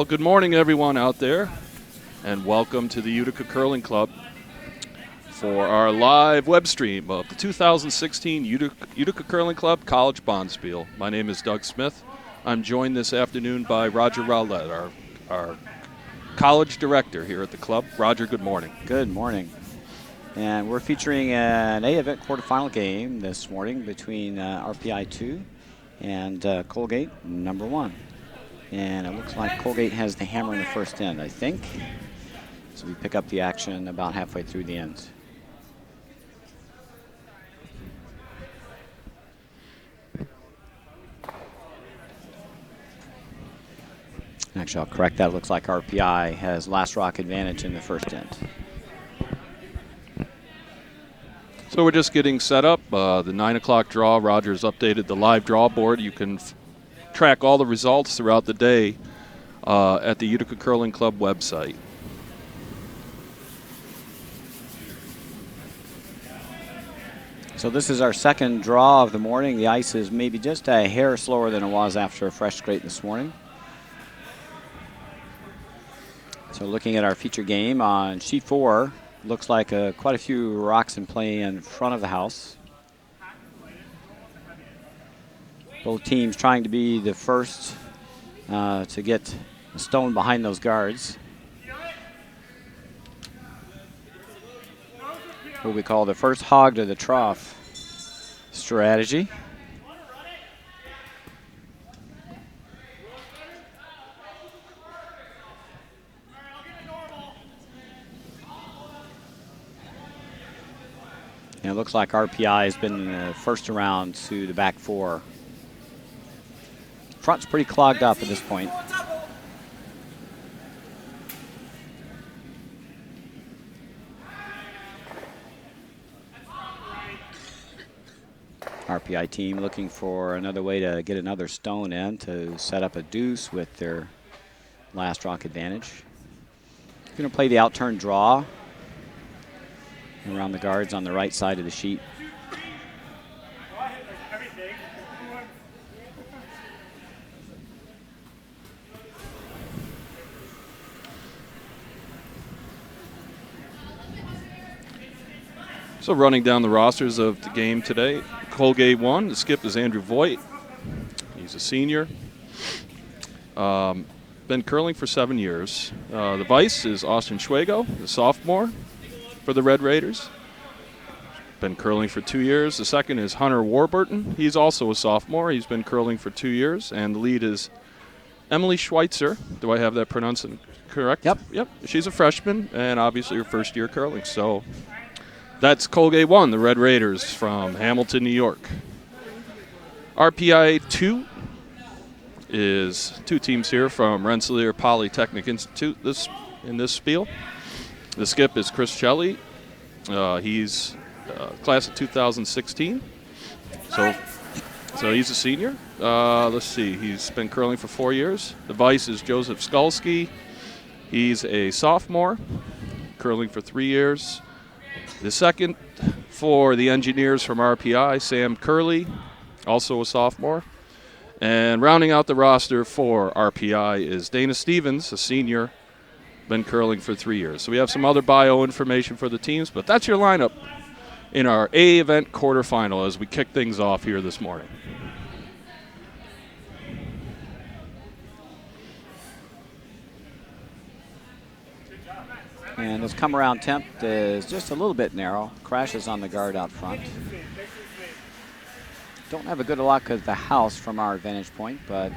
Well, good morning, everyone out there, and welcome to the Utica Curling Club for our live web stream of the 2016 Utica Curling Club College Bonspiel. My name is Doug Smith. I'm joined this afternoon by Roger Rowlett, our college director here at the club. Roger, good morning. Good morning. And we're featuring an A-event quarterfinal game this morning between RPI 2 and Colgate number 1. And it looks like Colgate has the hammer in the first end, I think. So we pick up the action about halfway through the end. Actually, I'll correct that. It looks like RPI has last rock advantage in the first end. So we're just getting set up. The 9 o'clock draw, Roger's updated the live draw board. You can track all the results throughout the day at the Utica Curling Club website. So this is our second draw of the morning. The ice is maybe just a hair slower than it was after a fresh scrape this morning. So looking at our feature game on sheet 4, looks like quite a few rocks in play in front of the house. Both teams trying to be the first to get a stone behind those guards. What we call the first hog to the trough strategy. And it looks like RPI has been first around to the back 4. Front's pretty clogged up at this point. RPI team looking for another way to get another stone in to set up a deuce with their last rock advantage. Going to play the out-turn draw around the guards on the right side of the sheet. So running down the rosters of the game today, Colgate 1, the skip is Andrew Voigt. He's a senior. Been curling for 7 years. The vice is Austin Schwego, the sophomore for the Red Raiders. Been curling for 2 years. The second is Hunter Warburton. He's also a sophomore. He's been curling for 2 years. And the lead is Emily Schweitzer. Do I have that pronounced correct? Yep. She's a freshman and obviously her first year curling. So that's Colgate 1, the Red Raiders from Hamilton, New York. RPI 2 is 2 teams here from Rensselaer Polytechnic Institute in this spiel. The skip is Chris Shelley. He's class of 2016. So he's a senior. Let's see. He's been curling for 4 years. The vice is Joseph Skulski. He's a sophomore, curling for 3 years. The second for the engineers from RPI, Sam Curley, also a sophomore. And rounding out the roster for RPI is Dana Stevens, a senior, been curling for 3 years. So we have some other bio information for the teams, but that's your lineup in our A-event quarterfinal as we kick things off here this morning. And this come around temp is just a little bit narrow. Crashes on the guard out front. Don't have a good look at the house from our vantage point, but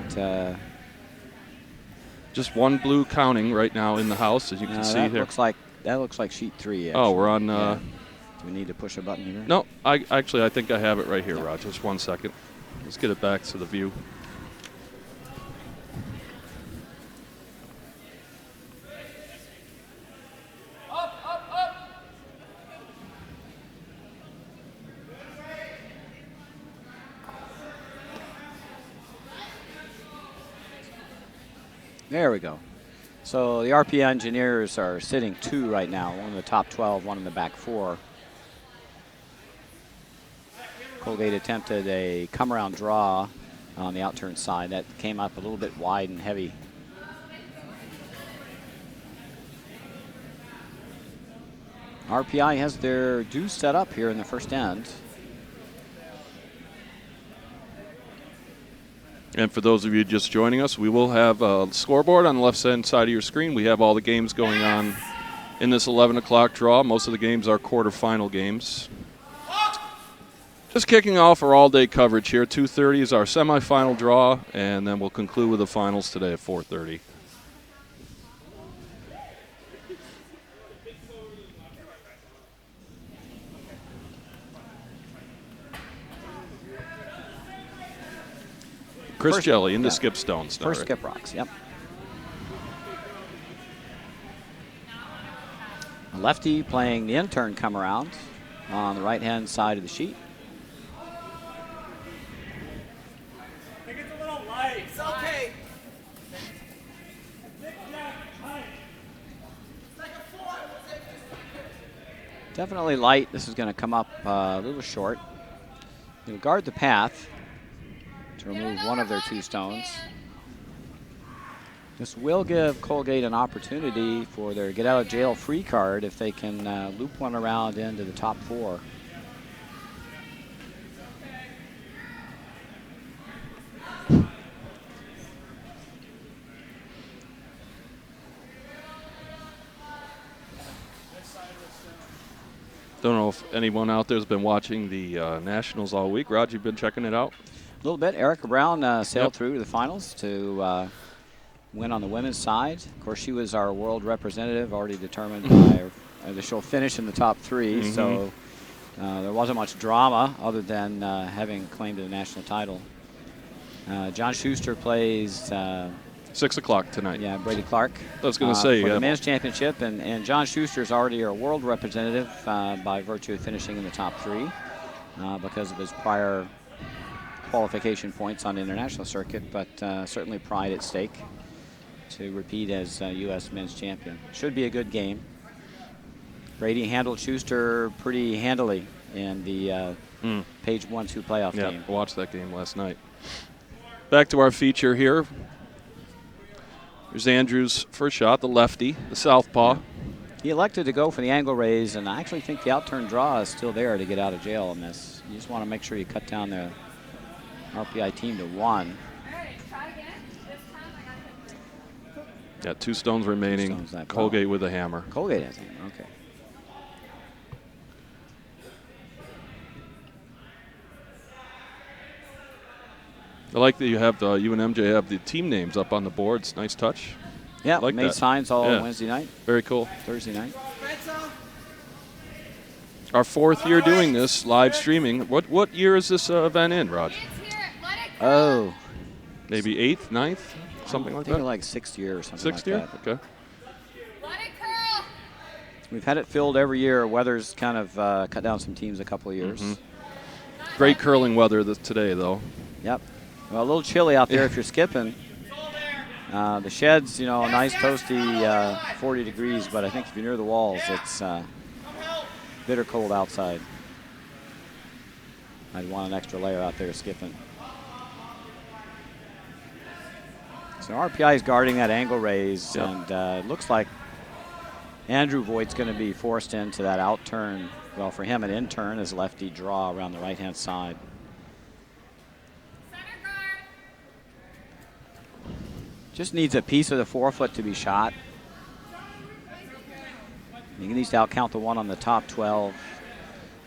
just one blue counting right now in the house, as you can see here. That looks like sheet 3. Actually. Oh, we're on. Yeah. Do we need to push a button here? No, I think I have it right here, Rod. Just 1 second. Let's get it back to the view. There we go. So the RP engineers are sitting 2 right now, one in the top 12, one in the back 4. Colgate attempted a come-around draw on the outturn side. That came up a little bit wide and heavy. RPI has their deuce set up here in the first end. And for those of you just joining us, we will have a scoreboard on the left-hand side of your screen. We have all the games going on in this 11 o'clock draw. Most of the games are quarterfinal games. Just kicking off our all-day coverage here. 2:30 is our semifinal draw, and then we'll conclude with the finals today at 4:30. Chris Jelly into Skip Stones. First Skip Rocks, yep. A lefty playing the intern come around on the right-hand side of the sheet. I think it's a little light. It's okay. Definitely light. This is going to come up a little short. He'll guard the path to remove one of their two stones. This will give Colgate an opportunity for their get-out-of-jail-free card if they can loop one around into the top four. Don't know if anyone out there has been watching the Nationals all week. Rod, you've been checking it out? A little bit. Erica Brown sailed through to the finals to win on the women's side. Of course, she was our world representative, already determined by that she'll finish in the top three. So there wasn't much drama other than having claimed the national title. John Schuster plays 6 o'clock tonight. Yeah, Brady Clark. I was going to say, for the men's championship, and John Schuster is already our world representative by virtue of finishing in the top three because of his prior qualification points on the international circuit, but certainly pride at stake to repeat as U.S. men's champion. Should be a good game. Brady handled Schuster pretty handily in the Page 1-2 playoff game. I watched that game last night. Back to our feature here. Here's Andrew's first shot, the lefty, the southpaw. He elected to go for the angle raise, and I actually think the out-turn draw is still there to get out of jail in this. You just want to make sure you cut down the RPI team to one. Got 2 stones remaining. 2 stones Colgate with a hammer. Colgate has a hammer, okay. I like that you have you and MJ have the team names up on the boards. Nice touch. Yeah, like made that. signs all Wednesday night. Very cool. Thursday night. Our 4th year doing this, live streaming. What year is this event in, Rod? Oh. Maybe 8th, 9th, something like that? I think like 6th year or something 6th like year? that. Okay. We've had it filled every year. Weather's kind of cut down some teams a couple of years. Great curling weather today, though. Yep. Well, a little chilly out there if you're skipping. The shed's, nice toasty 40 degrees, but I think if you're near the walls, it's bitter cold outside. I'd want an extra layer out there skipping. So RPI is guarding that angle raise, and it looks like Andrew Voigt's going to be forced into that out turn. Well, for him, an in turn is lefty draw around the right-hand side. Just needs a piece of the forefoot to be shot. He needs to outcount the one on the top 12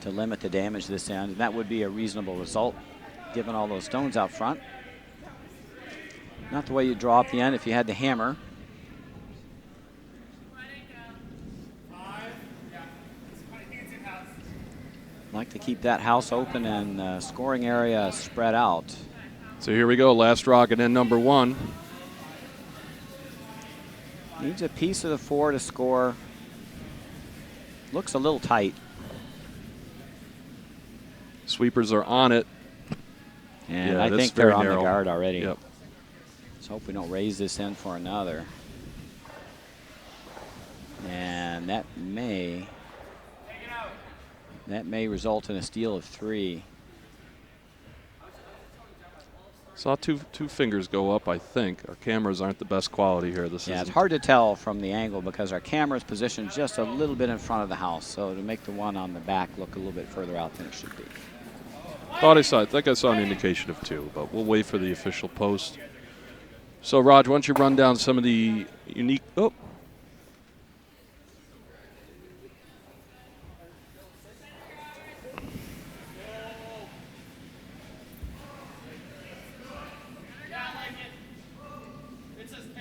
to limit the damage this end, and that would be a reasonable result given all those stones out front. Not the way you draw up the end if you had the hammer. Like to keep that house open and scoring area spread out. So here we go, last rocket in number 1. Needs a piece of the 4 to score. Looks a little tight. Sweepers are on it. And I think they're on the guard already. Yep. Let's hope we don't raise this in for another. And that may result in a steal of 3. Saw two fingers go up, I think. Our cameras aren't the best quality here. Yeah, it's hard to tell from the angle because our camera is positioned just a little bit in front of the house, so to make the one on the back look a little bit further out than it should be. I think I saw an indication of 2, but we'll wait for the official post. So, Raj, why don't you run down some of the unique... Oh.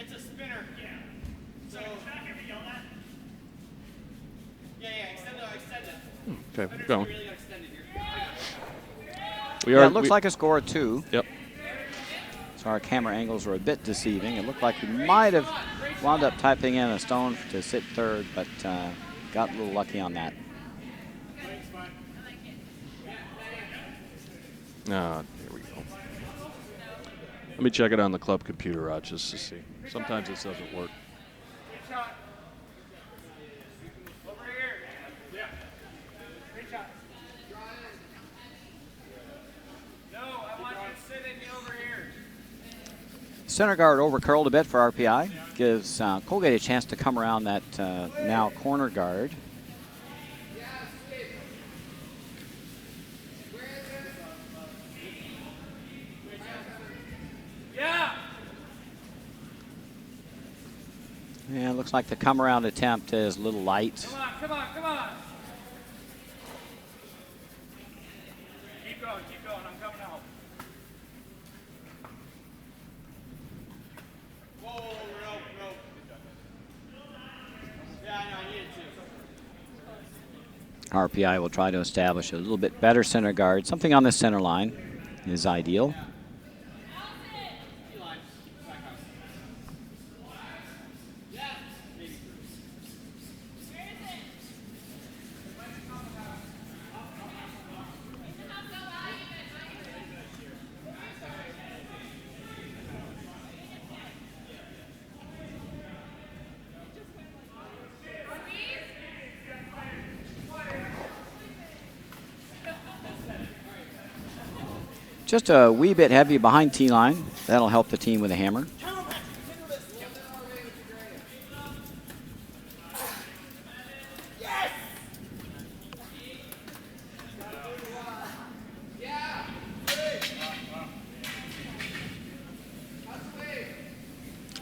It's a spinner. Yeah. So it's not going to be on that. Yeah, extend it. Okay, we're going. Really extend it here. Yeah, it looks like a score of 2. Yep. So our camera angles were a bit deceiving. It looked like we might have wound up typing in a stone to sit third, but got a little lucky on that. Here we go. Let me check it on the club computer, Raj, just to see. Sometimes this doesn't work. Good shot. Over here. Yeah. Great shot. No, I want you to sit in over here. Center guard over curled a bit for RPI. Gives Colgate a chance to come around that now corner guard. Yeah. Yeah, it looks like the come around attempt is a little light. Come on. Keep going, I'm coming out. Whoa, rope. Yeah, I know, I needed to. RPI will try to establish a little bit better center guard. Something on the center line is ideal. Just a wee bit heavy behind T-line. That'll help the team with a hammer.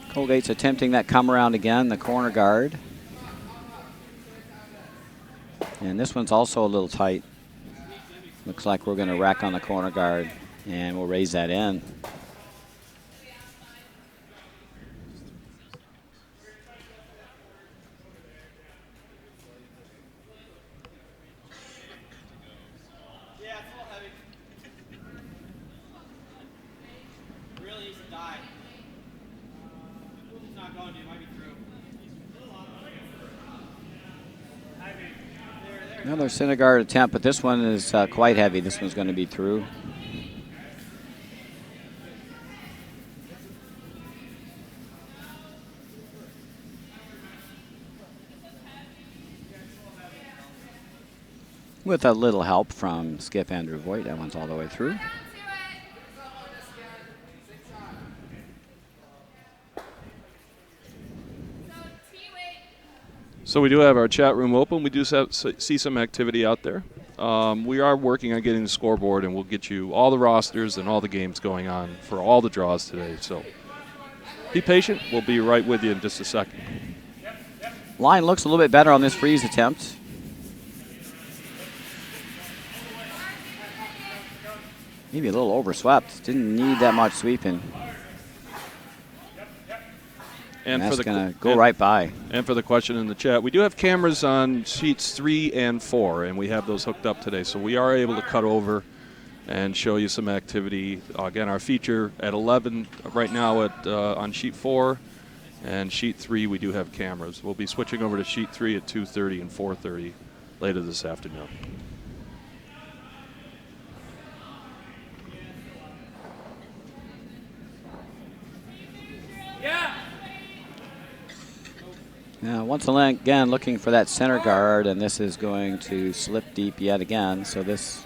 Colgate's attempting that come around again, the corner guard. And this one's also a little tight. Looks like we're going to rack on the corner guard, and we'll raise that in. Yeah, it's a little heavy. Really needs to die. It's not going to, it might be through. Another center guard attempt, but this one is quite heavy. This one's going to be through. With a little help from Skip Andrew Voigt, that one's all the way through. So we do have our chat room open. We do see some activity out there. We are working on getting the scoreboard, and we'll get you all the rosters and all the games going on for all the draws today. So be patient. We'll be right with you in just a second. Line looks a little bit better on this freeze attempt. Maybe a little overswept. Didn't need that much sweeping. And that's going to go right by. And for the question in the chat, we do have cameras on sheets 3 and 4, and we have those hooked up today. So we are able to cut over and show you some activity. Again, our feature at 11 right now on sheet 4, and sheet 3 we do have cameras. We'll be switching over to sheet 3 at 2:30 and 4:30 later this afternoon. Now, once again, looking for that center guard, and this is going to slip deep yet again. So this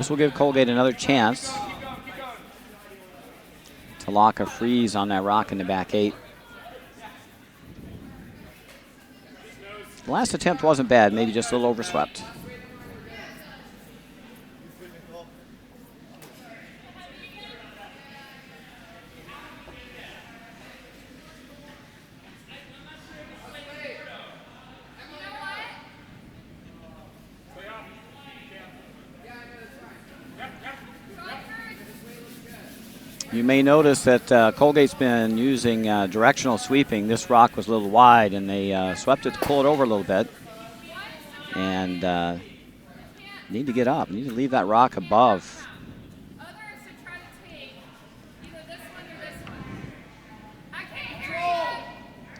will give Colgate another chance. to lock a freeze on that rock in the back 8. The last attempt wasn't bad, maybe just a little overswept. You may notice that Colgate's been using directional sweeping. This rock was a little wide, and they swept it to pull it over a little bit. And need to get up. Need to leave that rock above.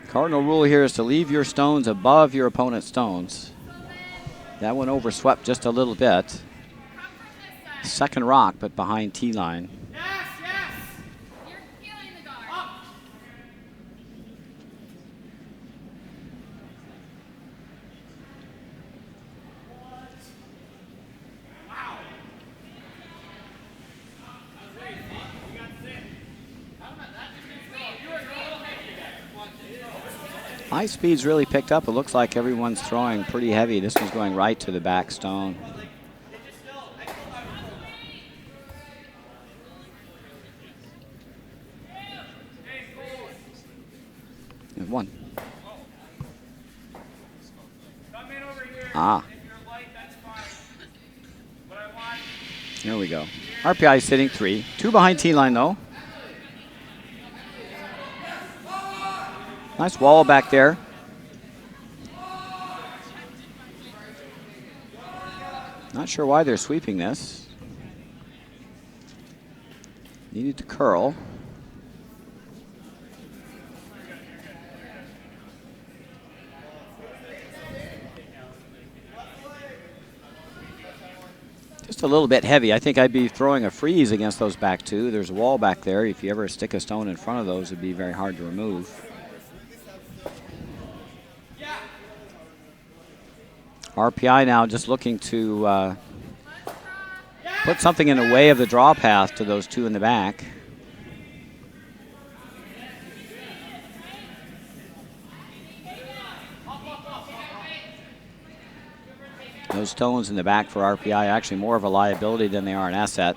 Cardinal rule here is to leave your stones above your opponent's stones. That one overswept just a little bit. Second rock, but behind tee line. High speed's really picked up. It looks like everyone's throwing pretty heavy. This one's going right to the back stone. And one. Ah. Here we go. RPI is sitting 3. 2 behind tee line though. Nice wall back there. Not sure why they're sweeping this. Needed to curl. Just a little bit heavy. I think I'd be throwing a freeze against those back 2. There's a wall back there. If you ever stick a stone in front of those, it'd be very hard to remove. RPI now just looking to put something in the way of the draw path to those 2 in the back. Those stones in the back for RPI are actually more of a liability than they are an asset.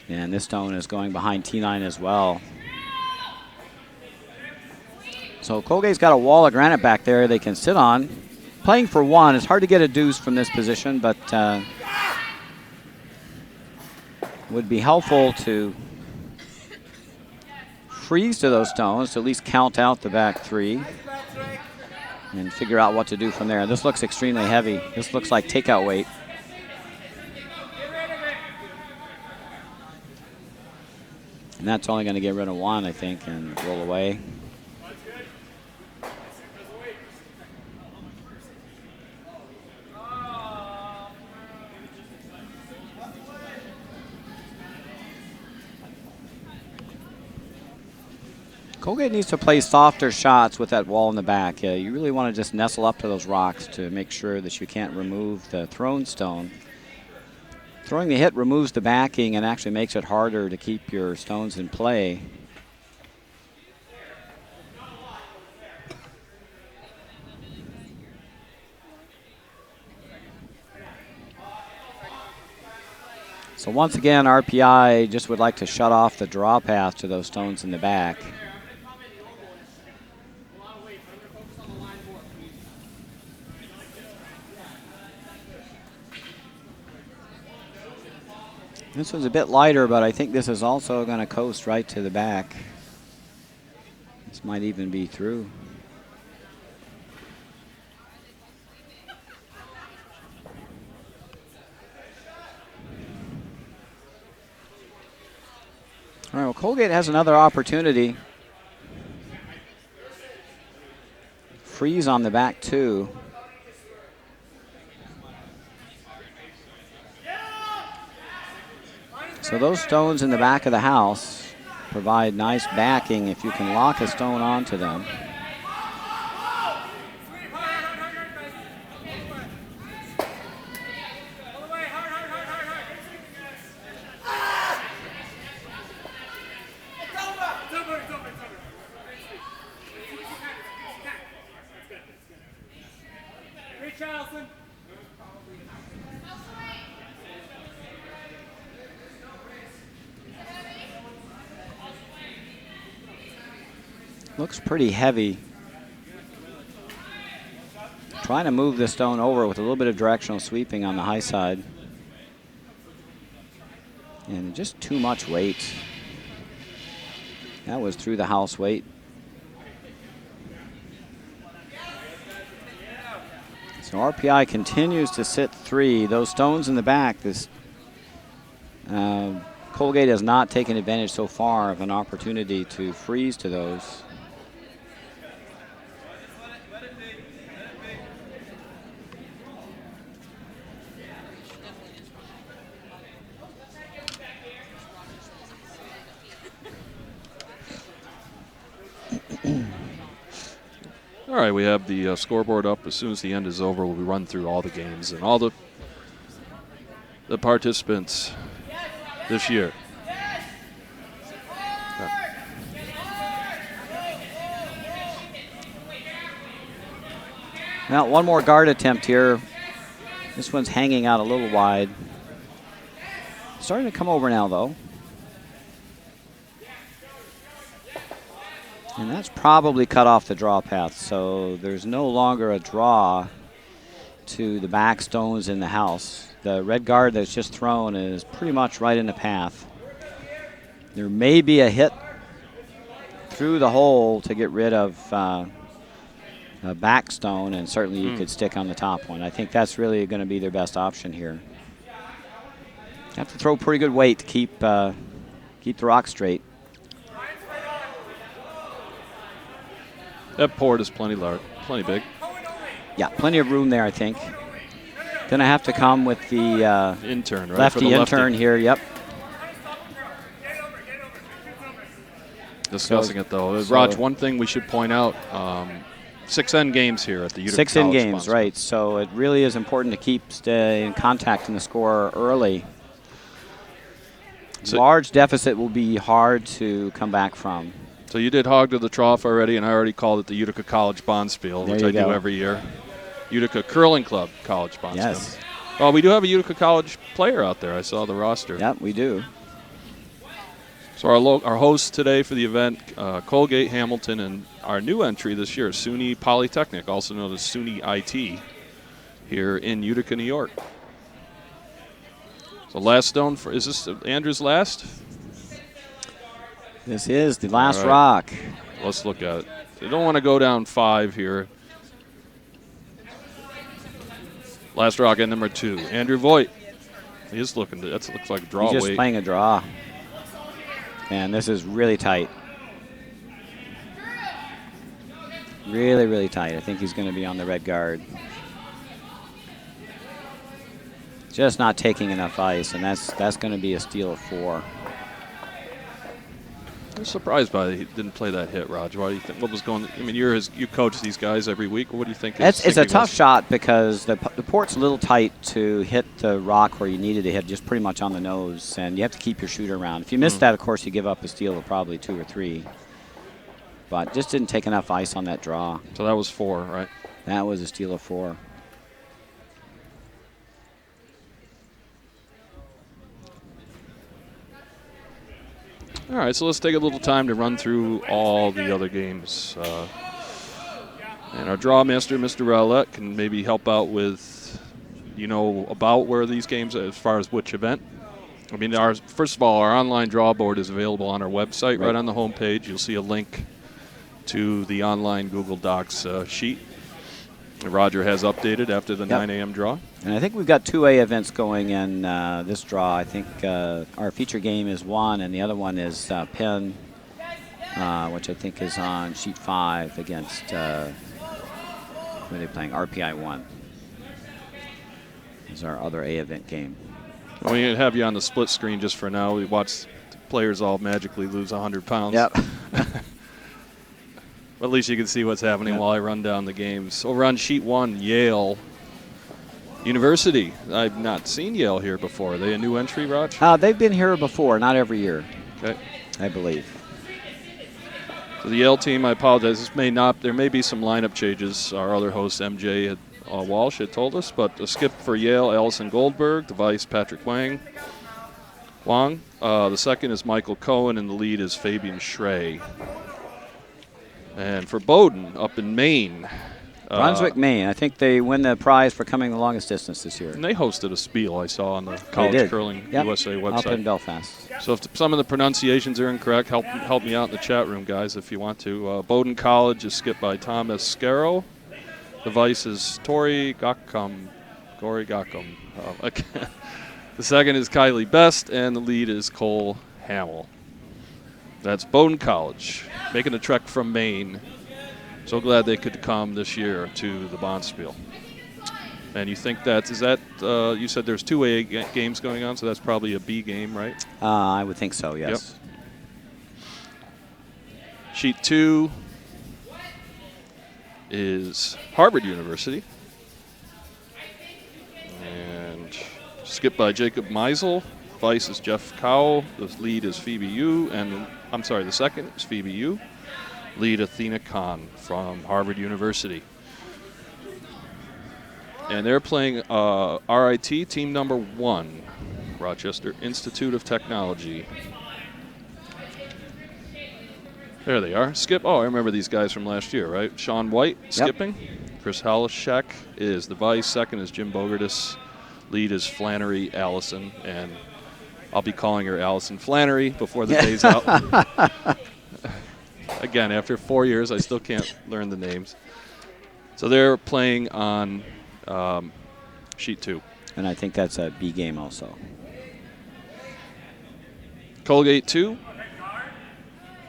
And this stone is going behind tee line as well. So Colgate's got a wall of granite back there they can sit on. Playing for 1. It's hard to get a deuce from this position, but would be helpful to freeze to those stones to at least count out the back 3 and figure out what to do from there. This looks extremely heavy. This looks like takeout weight. And that's only going to get rid of 1, I think, and roll away. Colgate needs to play softer shots with that wall in the back. You really want to just nestle up to those rocks to make sure that you can't remove the thrown stone. Throwing the hit removes the backing and actually makes it harder to keep your stones in play. So once again, RPI just would like to shut off the draw path to those stones in the back. This one's a bit lighter, but I think this is also going to coast right to the back. This might even be through. All right, well, Colgate has another opportunity. Freeze on the back 2. So those stones in the back of the house provide nice backing if you can lock a stone onto them. Charleston. Looks pretty heavy. Trying to move the stone over with a little bit of directional sweeping on the high side. And just too much weight. That was through the house weight. So RPI continues to sit 3. Those stones in the back, Colgate has not taken advantage so far of an opportunity to freeze to those. All right, we have the scoreboard up. As soon as the end is over, we'll run through all the games and all the participants this year. Now, one more guard attempt here. This one's hanging out a little wide. Starting to come over now, though. And that's probably cut off the draw path, so there's no longer a draw to the back stones in the house. The red guard that's just thrown is pretty much right in the path. There may be a hit through the hole to get rid of a back stone, and certainly you could stick on the top one. I think that's really going to be their best option here. Have to throw pretty good weight to keep the rock straight. That port is plenty large, plenty big. Yeah, plenty of room there, I think. Gonna have to come with the intern, right? lefty intern here. Yep. Discussing it though, Raj. One thing we should point out: 6N games here at the Utica 6N College games, Bonspiel. right? So it really is important to stay in contact in the score early. So large deficit will be hard to come back from. So you did Hog to the Trough already, and I already called it the Utica College Bonspiel, which I do every year. Utica Curling Club College Bonspiel. Yes. Well, we do have a Utica College player out there. I saw the roster. Yep, we do. So our hosts today for the event, Colgate, Hamilton, and our new entry this year, SUNY Polytechnic, also known as SUNY IT, here in Utica, New York. So last stone, is this Andrew's last? This is the last rock. Let's look at it. You don't want to go down 5 here. Last rock at number 2, Andrew Voigt. He's looking. That looks like a draw. He's just playing a draw. And this is really tight. Really, really tight. I think he's going to be on the red guard. Just not taking enough ice, and that's going to be a steal of 4. I'm surprised by he didn't play that hit, Raj. Why do you think? What was going? I mean, you coach these guys every week. What do you think? It's a tough shot because the port's a little tight to hit the rock where you needed to hit, just pretty much on the nose, and you have to keep your shooter around. If you miss that, of course, you give up a steal of probably 2 or 3. But just didn't take enough ice on that draw. So that was 4, right? That was a steal of 4. All right, so let's take a little time to run through all the other games. And our draw master, Mr. Rowlett, can maybe help out with, about where these games, as far as which event. I mean, first of all, our online draw board is available on our website, right on the home page. You'll see a link to the online Google Docs sheet. Roger has updated after the 9 a.m. draw. And I think we've got 2A events going in this draw. I think our feature game is 1, and the other one is Penn, which I think is on sheet 5 against, who are they playing? RPI 1 is our other A event game. Well, we have you on the split screen just for now. We watch the players all magically lose 100 pounds. Yep. At least you can see what's happening while I run down the games. Over on sheet 1, Yale University. I've not seen Yale here before. Are they a new entry, Raj? They've been here before, not every year. Okay. I believe. So the Yale team, I apologize. There may be some lineup changes. Our other host, MJ, had Walsh had told us, but the skip for Yale, Allison Goldberg. The vice, Patrick Wang. The second is Michael Cohen, and the lead is Fabian Schrey. And for Bowdoin, up in Maine. Brunswick, Maine. I think they win the prize for coming the longest distance this year. And they hosted a spiel I saw on the College Curling USA website. Up in Belfast. So if some of the pronunciations are incorrect, help me out in the chat room, guys, if you want to. Bowdoin College is skipped by Tom Escaro. The vice is Tori Gakkum. The second is Kylie Best, and the lead is Cole Hamill. That's Bowdoin College, making the trek from Maine. So glad they could come this year to the Bonspiel. And you think you said there's 2 A games going on, so that's probably a B game, right? I would think so, yes. Yep. Sheet 2 is Harvard University. And skipped by Jacob Meisel. Vice is Jeff Cowell. The lead is Phoebe Yu. The second is Phoebe Yu. Lead Athena Khan from Harvard University. And they're playing RIT, team number 1, Rochester Institute of Technology. There they are. Skip. Oh, I remember these guys from last year, right? Sean White skipping. Chris Halashek is the vice. Second is Jim Bogartis. Lead is Flannery Allison. And I'll be calling her Allison Flannery before the day's out. Again, after 4 years, I still can't learn the names. So they're playing on sheet 2. And I think that's a B game also. Colgate 2.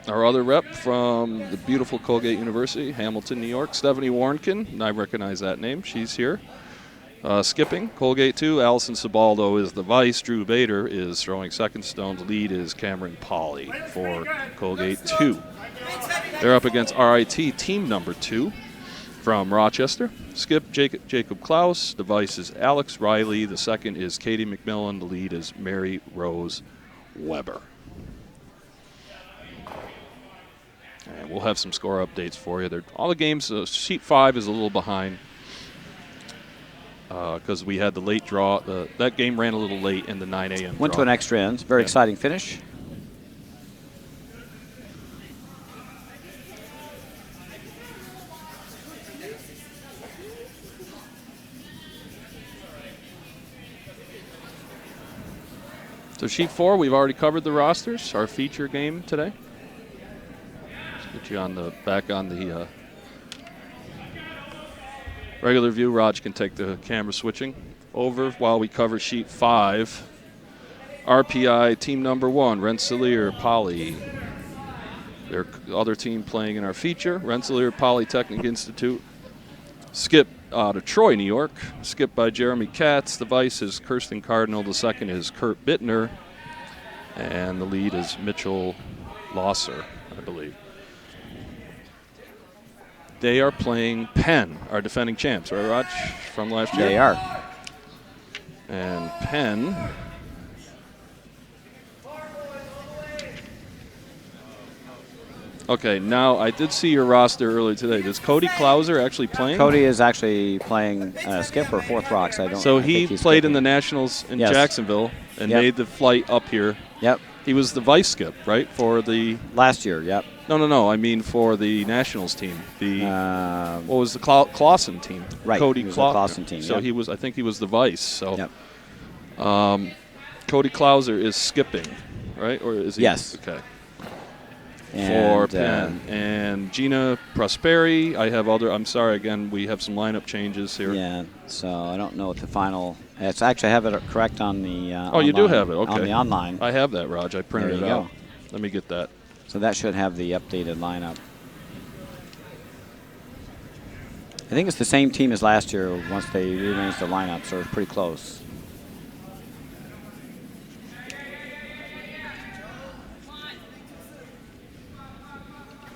Our other rep from the beautiful Colgate University, Hamilton, New York, Stephanie Warnkin, and I recognize that name. She's here. Skipping, Colgate 2, Allison Sabaldo is the vice. Drew Bader is throwing second stone. The lead is Cameron Polly for Colgate 2. They're up against RIT, team number 2 from Rochester. Skip, Jacob Klaus. The vice is Alex Riley. The second is Katie McMillan. The lead is Mary Rose Weber. And we'll have some score updates for you. All the games, sheet 5 is a little behind because we had the late draw. That game ran a little late in the 9 a.m. Went to an extra end. Very exciting finish. So sheet 4, we've already covered the rosters. Our feature game today. Let's get you back on the regular view. Raj can take the camera switching over while we cover sheet 5. RPI team number 1, Rensselaer Poly. Their other team playing in our feature, Rensselaer Polytechnic Institute. Skip out of Troy, New York. Skipped by Jeremy Katz. The vice is Kirsten Cardinal. The second is Kurt Bittner. And the lead is Mitchell Losser, I believe. They are playing Penn, our defending champs, right, Raj, from last year? They are. And Penn Okay, now I did see your roster earlier today. Is Cody Klauser actually playing? Cody is actually playing skip or fourth rocks. So he played in the Nationals in Jacksonville and made the flight up here. Yep. He was the vice skip, right, for the last year. Yep. No. I mean for the Nationals team. The what was the Clausen team? Right. Cody Clausen team. So he was. I think he was the vice. So. Yep. Cody Klauser is skipping, right? Or is he? Yes. Okay. And, for Penn. And Gina Prosperi. I have other. I'm sorry, again, we have some lineup changes here. Yeah, so I don't know what the final. It's actually, I have it correct on the. Oh, you do have it. Okay. On the online. I have that, Raj. I printed it out. Let me get that. So that should have the updated lineup. I think it's the same team as last year once they rearranged the lineup, so it's pretty close.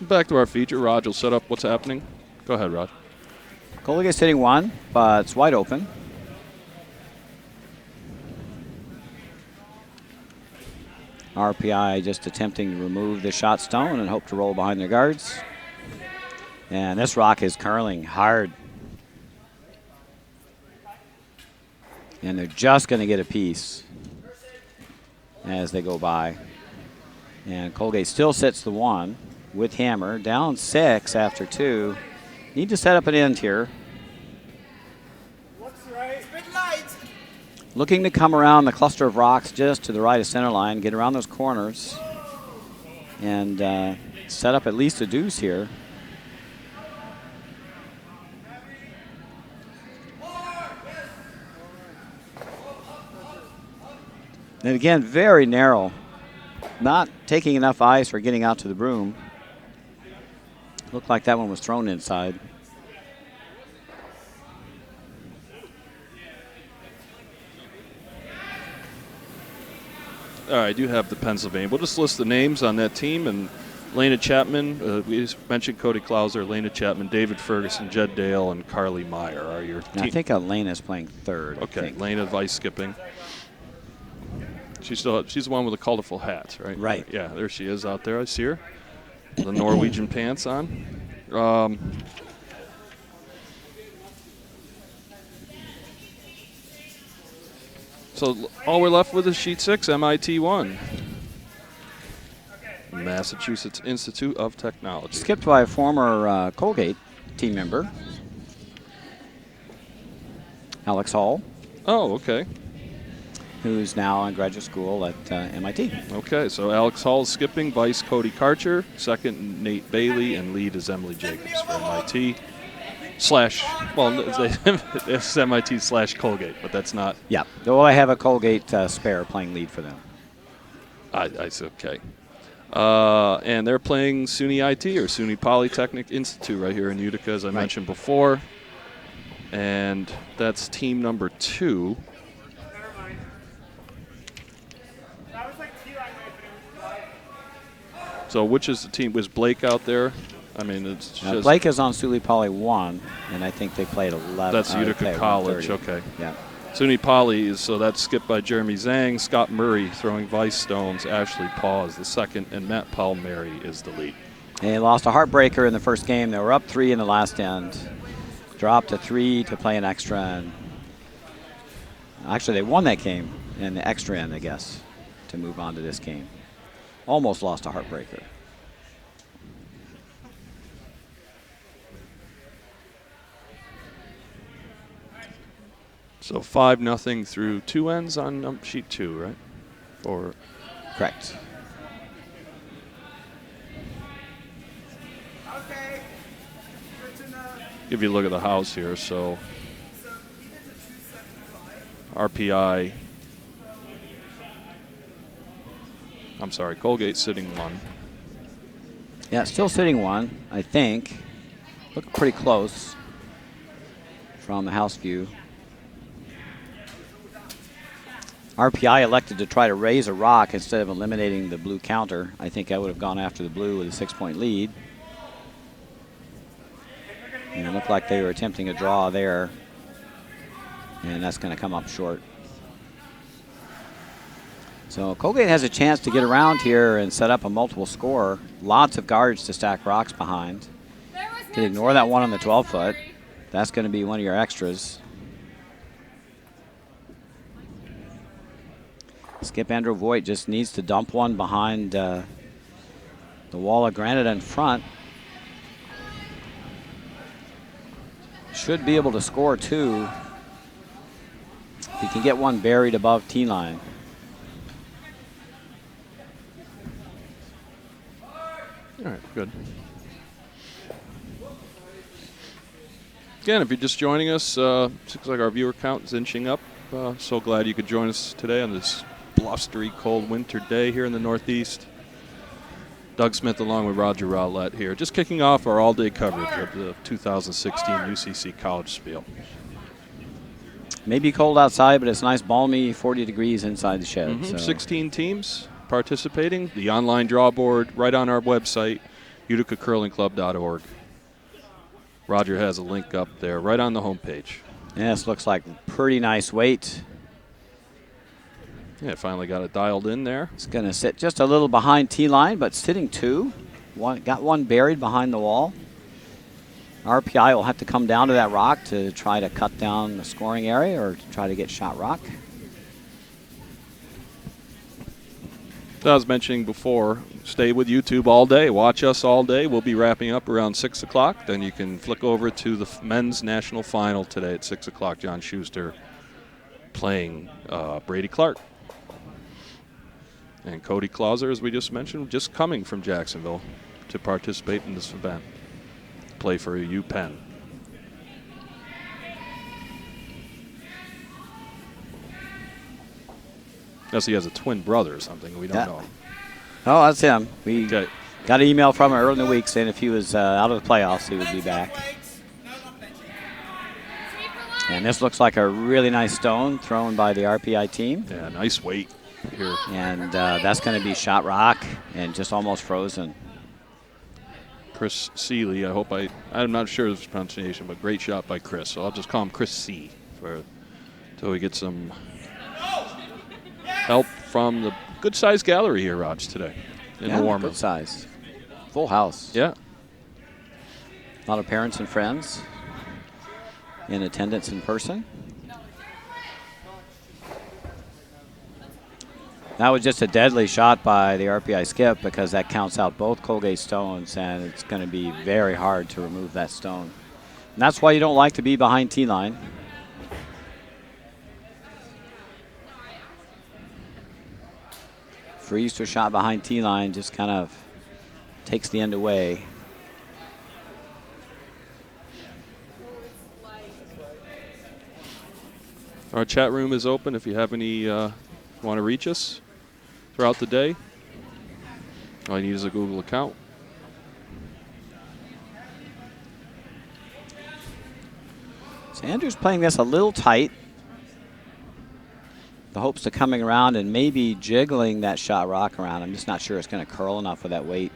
Back to our feature. Raj will set up what's happening. Go ahead, Raj. Colgate's hitting one, but it's wide open. RPI just attempting to remove the shot stone and hope to roll behind their guards. And this rock is curling hard. And they're just going to get a piece as they go by. And Colgate still sits the 1 with Hammer. Down 6 after 2. Need to set up an end here. Looks right. Big light. Looking to come around the cluster of rocks just to the right of center line, get around those corners, and set up at least a deuce here. And again, very narrow. Not taking enough ice or getting out to the broom. Looked like that one was thrown inside. All right, I do have the Pennsylvania. We'll just list the names on that team. And Lena Chapman, we just mentioned Cody Klauser, Lena Chapman, David Ferguson, Jed Dale, and Carly Meyer are your And I team. think Elena's playing third. Okay, Lena vice skipping. She's the one with the colorful hat, right? Right. Yeah, there she is out there. I see her. The Norwegian pants on. So all we're left with is sheet 6, MIT 1. Massachusetts Institute of Technology. Skipped by a former Colgate team member, Alex Hall, Oh, okay. who's now in graduate school at MIT. Okay, so Alex Hall skipping, vice Cody Karcher, second Nate Bailey, and lead is Emily Jacobs for MIT. It's MIT / Colgate, but that's not. Yeah. Well, I have a Colgate spare playing lead for them. I see, okay. And they're playing SUNY IT or SUNY Polytechnic Institute right here in Utica, as I mentioned before. And that's team number 2. Never mind. That was like 2 on my phone. So which is the team? Was Blake out there? I mean, it's just. Blake is on SUNY Poly 1, and I think they played 11. That's Utica College, okay. Yeah. SUNY Poly is, so that's skipped by Jeremy Zhang, Scott Murray throwing vice stones, Ashley Paw is the second, and Matt Palmieri is the lead. And they lost a heartbreaker in the first game. They were up 3 in the last end. Dropped to 3 to play an extra end. Actually, they won that game in the extra end, I guess, to move on to this game. Almost lost a heartbreaker. So 5-0 through 2 ends on sheet 2, right? Or Correct. Okay. Good to know. give you a look at the house here. So RPI. I'm sorry, Colgate sitting 1. Yeah, still sitting 1, I think. Look pretty close from the house view. RPI elected to try to raise a rock instead of eliminating the blue counter. I think I would have gone after the blue with a 6-point lead. And it looked like they were attempting a draw there. And that's going to come up short. So Colgate has a chance to get around here and set up a multiple score. Lots of guards to stack rocks behind. Can ignore that one on the 12-foot. That's going to be one of your extras. Skip Andrew Voigt just needs to dump one behind the wall of granite in front. Should be able to score 2. He can get one buried above tee line. All right, good. Again, if you're just joining us, looks like our viewer count is inching up. So glad you could join us today on this blustery, cold winter day here in the Northeast. Doug Smith along with Roger Rowlett here, just kicking off our all-day coverage of the 2016 UCC College Spiel. Maybe cold outside, but it's nice, balmy, 40 degrees inside the shed. So. 16 teams participating. The online draw board right on our website, uticacurlingclub.org. Roger has a link up there right on the homepage. Yeah, this looks like pretty nice weight. Yeah, finally got it dialed in there. It's going to sit just a little behind tee line, but sitting 2. Got one buried behind the wall. RPI will have to come down to that rock to try to cut down the scoring area or to try to get shot rock. As I was mentioning before, stay with YouTube all day. Watch us all day. We'll be wrapping up around 6 o'clock. Then you can flick over to the men's national final today at 6 o'clock. John Schuster playing Brady Clark. And Cody Clauser, as we just mentioned, just coming from Jacksonville to participate in this event. Play for UPenn. Unless he has a twin brother or something, we don't know. Oh, that's him. We Okay. got an email from him early in the week saying if he was out of the playoffs, he would be back. And this looks like a really nice stone thrown by the RPI team. Yeah, nice weight here. And that's going to be shot rock and just almost frozen. Chris Seeley, I'm not sure of his pronunciation, but great shot by Chris. So I'll just call him Chris C. Until we get some help from the good-sized gallery here, Raj, today in the warm-up. Good size. Full house. Yeah. A lot of parents and friends in attendance in person. That was just a deadly shot by the RPI skip because that counts out both Colgate stones, and it's going to be very hard to remove that stone. And that's why you don't like to be behind T-line. Freeze to a shot behind T-line just kind of takes the end away. Our chat room is open if you have any want to reach us throughout the day. All you need is a Google account. So Andrew's playing this a little tight. The hopes of coming around and maybe jiggling that shot rock around. I'm just not sure it's going to curl enough with that weight.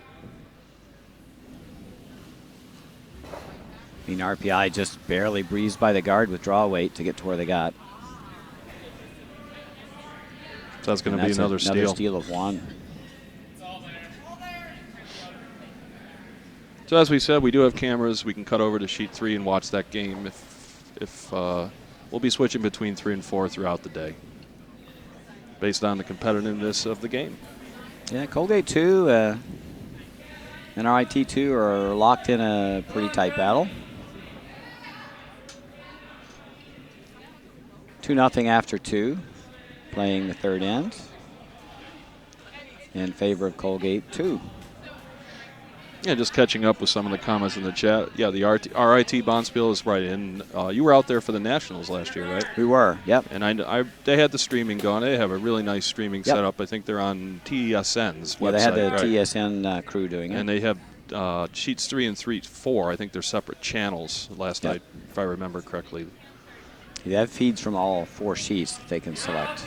I mean, RPI just barely breezed by the guard with draw weight to get to where they got. So that's going to be another steal. Another steal of one. So as we said, we do have cameras. We can cut over to sheet 3 and watch that game. If we'll be switching between 3 and 4 throughout the day, based on the competitiveness of the game. Yeah, Colgate 2 and RIT 2 are locked in a pretty tight battle. 2-0 after 2, playing the third end in favor of Colgate 2. Yeah, just catching up with some of the comments in the chat. Yeah, the RIT Bonspiel is right in. You were out there for the Nationals last year, right? We were, yep. And they had the streaming going. They have a really nice streaming setup. I think they're on TSN's website. Yeah, they had the right? TSN crew doing it. And they have sheets 3 and 4. I think they're separate channels last night, if I remember correctly. They have feeds from all 4 sheets that they can select.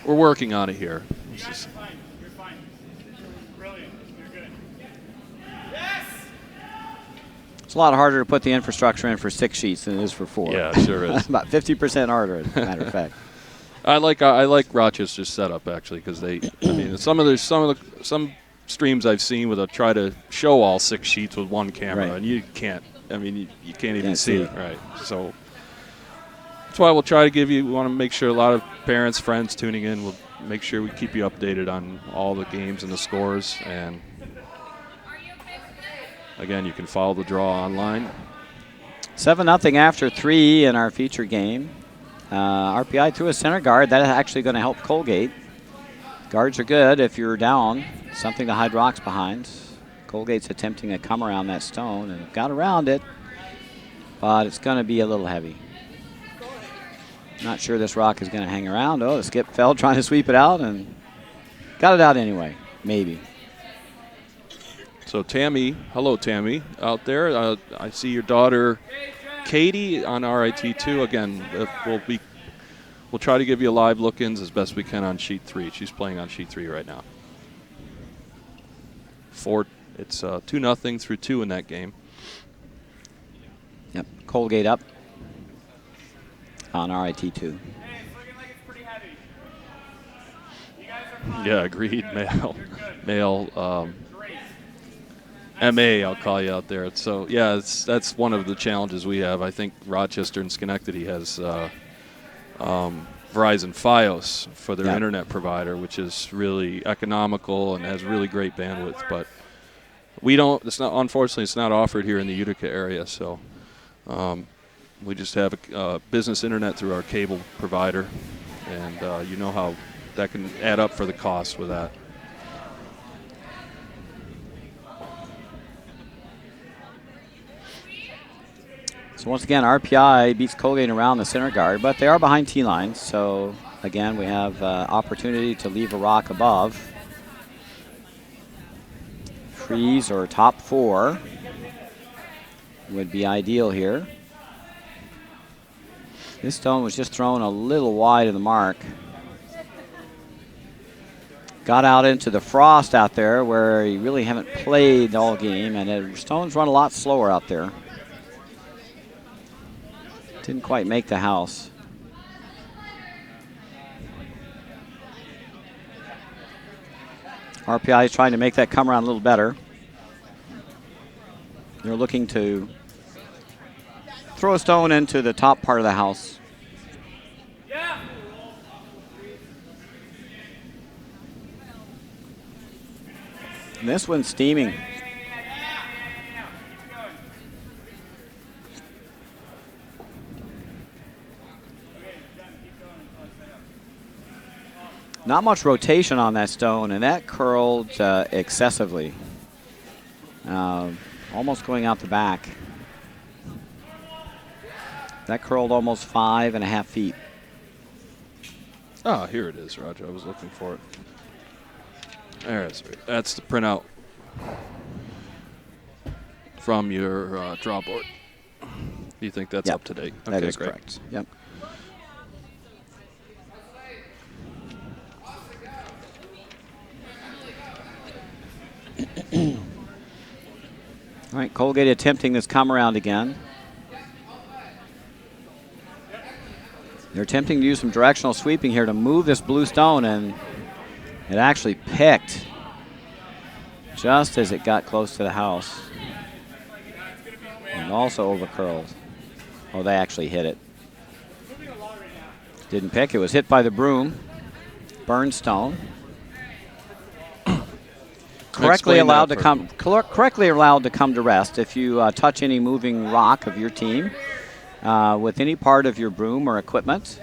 We're working on it here. You're fine. Brilliant. You're good. Yes! It's a lot harder to put the infrastructure in for 6 sheets than it is for 4. Yeah, it sure is. About 50% harder, as a matter of fact. I like Rochester's setup actually because some streams I've seen where they'll try to show all 6 sheets with one camera, Right. and you can't. I mean, you can't even Can't see see it, right? So that's why we'll try to give you. We want to make sure a lot of parents, friends tuning in will make sure we keep you updated on all the games and the scores. And again, you can follow the draw online. 7-0 after 3 in our feature game. RPI threw a center guard. That's actually going to help Colgate. Guards are good if you're down. Something to hide rocks behind. Colgate's attempting to come around that stone and got around it, but it's going to be a little heavy. Not sure this rock is going to hang around. Oh, the skip fell trying to sweep it out and got it out anyway, maybe. So Tammy, hello Tammy, out there. I see your daughter Katie on RIT2. Again, we'll try to give you live look-ins as best we can on sheet 3. She's playing on sheet 3 right now. It's 2-0 through 2 in that game. Yep, Colgate up on RIT2. Hey, it's looking like it's pretty heavy. You guys are fine. Yeah, agreed. Male. Great. MA, I'll call you out there. So, yeah, that's one of the challenges we have. I think Rochester and Schenectady has Verizon Fios for their internet provider, which is really economical and has really great bandwidth. But we don't. Unfortunately, it's not offered here in the Utica area. So we just have a business internet through our cable provider, and you know how that can add up for the cost with that. So once again, RPI beats Colgate around the center guard, but they are behind T-line. So again, we have opportunity to leave a rock above. Freeze or top 4 would be ideal here. This stone was just thrown a little wide of the mark. Got out into the frost out there where you really haven't played all game, and the stones run a lot slower out there. Didn't quite make the house. RPI is trying to make that come around a little better. They're looking to throw a stone into the top part of the house. And this one's steaming. Not much rotation on that stone, and that curled excessively. Almost going out the back. That curled almost 5.5 feet. Oh, here it is, Roger. I was looking for it. There it is. That's the printout from your draw board. You think that's up to date? That is great. correct. Yep. All right, Colgate attempting this come around again. They're attempting to use some directional sweeping here to move this blue stone, and it actually picked just as it got close to the house. And also over curled. Oh, they actually hit it. Didn't pick. It was hit by the broom. Burned stone. Correctly allowed to come to rest. If you touch any moving rock of your team with any part of your broom or equipment,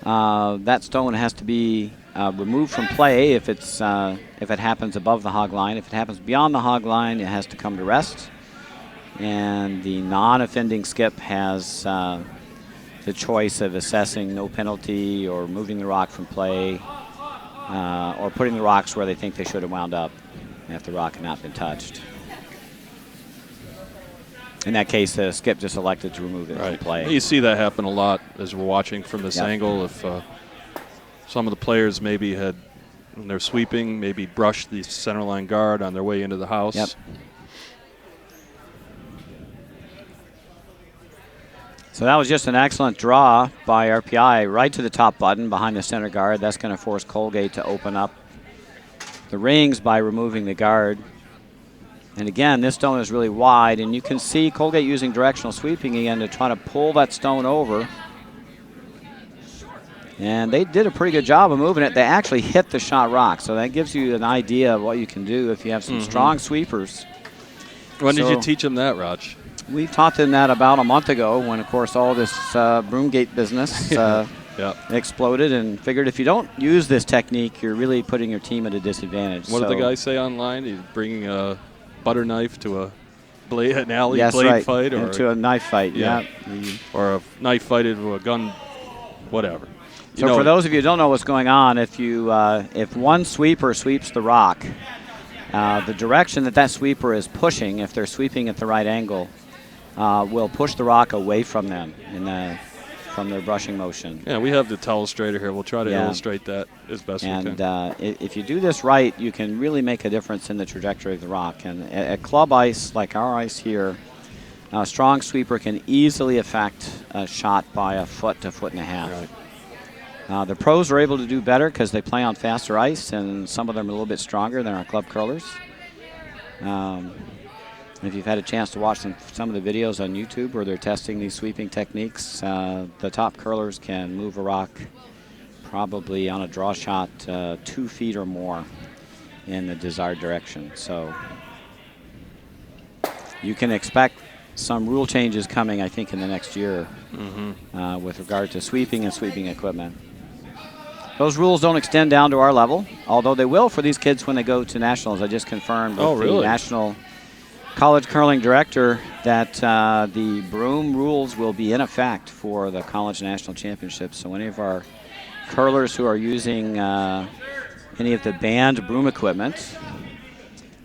that stone has to be removed from play if it happens above the hog line. If it happens beyond the hog line, it has to come to rest. And the non-offending skip has the choice of assessing no penalty or moving the rock from play. Or putting the rocks where they think they should have wound up if the rock had not been touched. In that case, the skip just elected to remove it from play. You see that happen a lot as we're watching from this angle. If some of the players maybe had, when they're sweeping, maybe brushed the center line guard on their way into the house. Yep. So that was just an excellent draw by RPI right to the top button behind the center guard. That's going to force Colgate to open up the rings by removing the guard. And again, this stone is really wide, and you can see Colgate using directional sweeping again to try to pull that stone over. And they did a pretty good job of moving it. They actually hit the shot rock, so that gives you an idea of what you can do if you have some strong sweepers. When did you teach them that, Raj? We taught them that about a month ago when, of course, all this Broomgate business exploded, and figured if you don't use this technique, you're really putting your team at a disadvantage. What did the guy say online? He's bringing a butter knife to an alley blade fight? Or to a knife fight, Or a knife fight into a gun, whatever. So for those of you who don't know what's going on, if one sweeper sweeps the rock, the direction that sweeper is pushing, if they're sweeping at the right angle, will push the rock away from them from their brushing motion. Yeah, we have the telestrator here. We'll try to illustrate that as best we can. And if you do this right, you can really make a difference in the trajectory of the rock. And at club ice, like our ice here, a strong sweeper can easily affect a shot by a foot to foot and a half. Right. The pros are able to do better because they play on faster ice, and some of them are a little bit stronger than our club curlers. If you've had a chance to watch some of the videos on YouTube where they're testing these sweeping techniques, the top curlers can move a rock probably on a draw shot 2 feet or more in the desired direction. So you can expect some rule changes coming, I think, in the next year with regard to sweeping and sweeping equipment. Those rules don't extend down to our level, although they will for these kids when they go to nationals. I just confirmed with the National College Curling Director that the broom rules will be in effect for the College National Championships. So any of our curlers who are using any of the banned broom equipment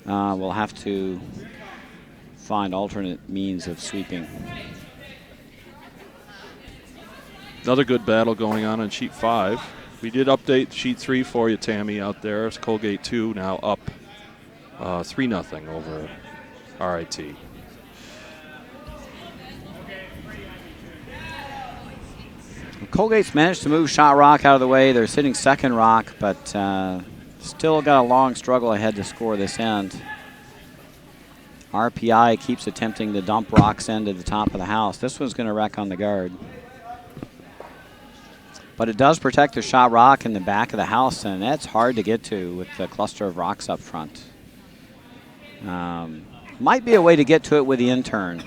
will have to find alternate means of sweeping. Another good battle going on sheet 5. We did update sheet 3 for you, Tammy, out there. It's Colgate 2 now up 3-0 over RIT. Colgate's managed to move shot rock out of the way. They're sitting second rock, but still got a long struggle ahead to score this end. RPI keeps attempting to dump rocks into the top of the house. This one's going to wreck on the guard. But it does protect the shot rock in the back of the house, and that's hard to get to with the cluster of rocks up front. Might be a way to get to it with the intern.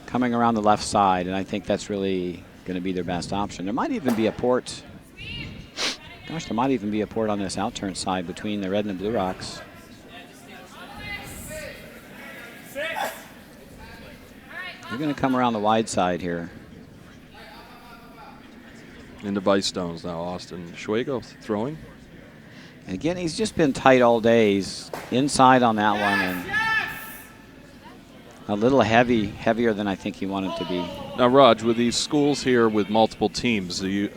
Coming around the left side, and I think that's really going to be their best option. There might even be a port. Gosh, there might even be a port on this outturn side between the red and the blue rocks. They're going to come around the wide side here. Into Vice Stones now, Austin Schwego throwing. Again, he's just been tight all day. He's inside on that one and a little heavier than I think he wanted to be. Now, Raj, with these schools here with multiple teams, do you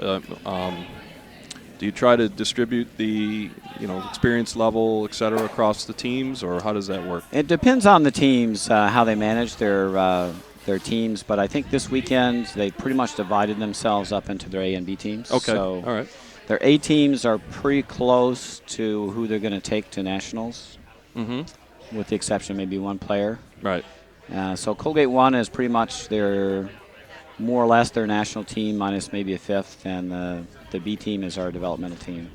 try to distribute the experience level, et cetera, across the teams, or how does that work? It depends on the teams, how they manage their teams, but I think this weekend they pretty much divided themselves up into their A and B teams. Okay, so all right. Their A teams are pretty close to who they're going to take to nationals, with the exception of maybe one player. Right. So Colgate 1 is pretty much more or less their national team minus maybe a fifth, and the B team is our developmental team.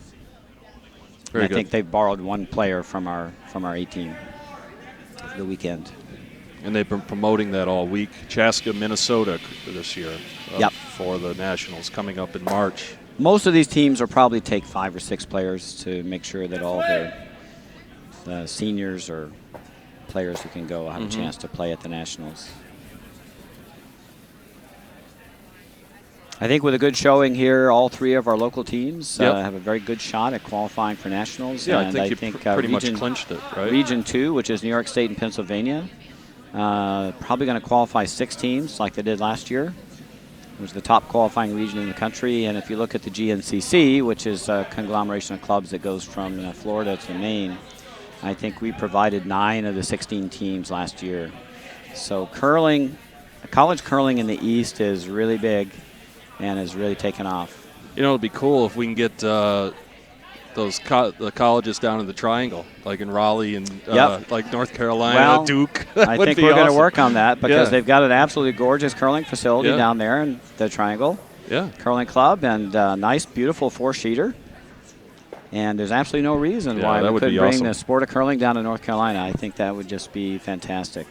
Very I good. think they've borrowed one player from our A team for the weekend. And they've been promoting that all week. Chaska, Minnesota this year for the nationals coming up in March. Most of these teams will probably take 5 or 6 players to make sure that all the seniors or players who can go have a chance to play at the nationals. I think with a good showing here, all 3 of our local teams have a very good shot at qualifying for nationals. Yeah, and I think you pretty much clinched it, right? Region 2, which is New York State and Pennsylvania, probably going to qualify 6 teams like they did last year. It was the top qualifying region in the country. And if you look at the GNCC, which is a conglomeration of clubs that goes from Florida to Maine, I think we provided 9 of the 16 teams last year. So college curling in the East is really big and has really taken off. It'd be cool if we can get the colleges down in the Triangle, like in Raleigh and like North Carolina, Duke. I think we're going to work on that because they've got an absolutely gorgeous curling facility down there in the Triangle. Yeah. Curling club and nice, beautiful 4-sheeter. And there's absolutely no reason why we couldn't bring the sport of curling down to North Carolina. I think that would just be fantastic.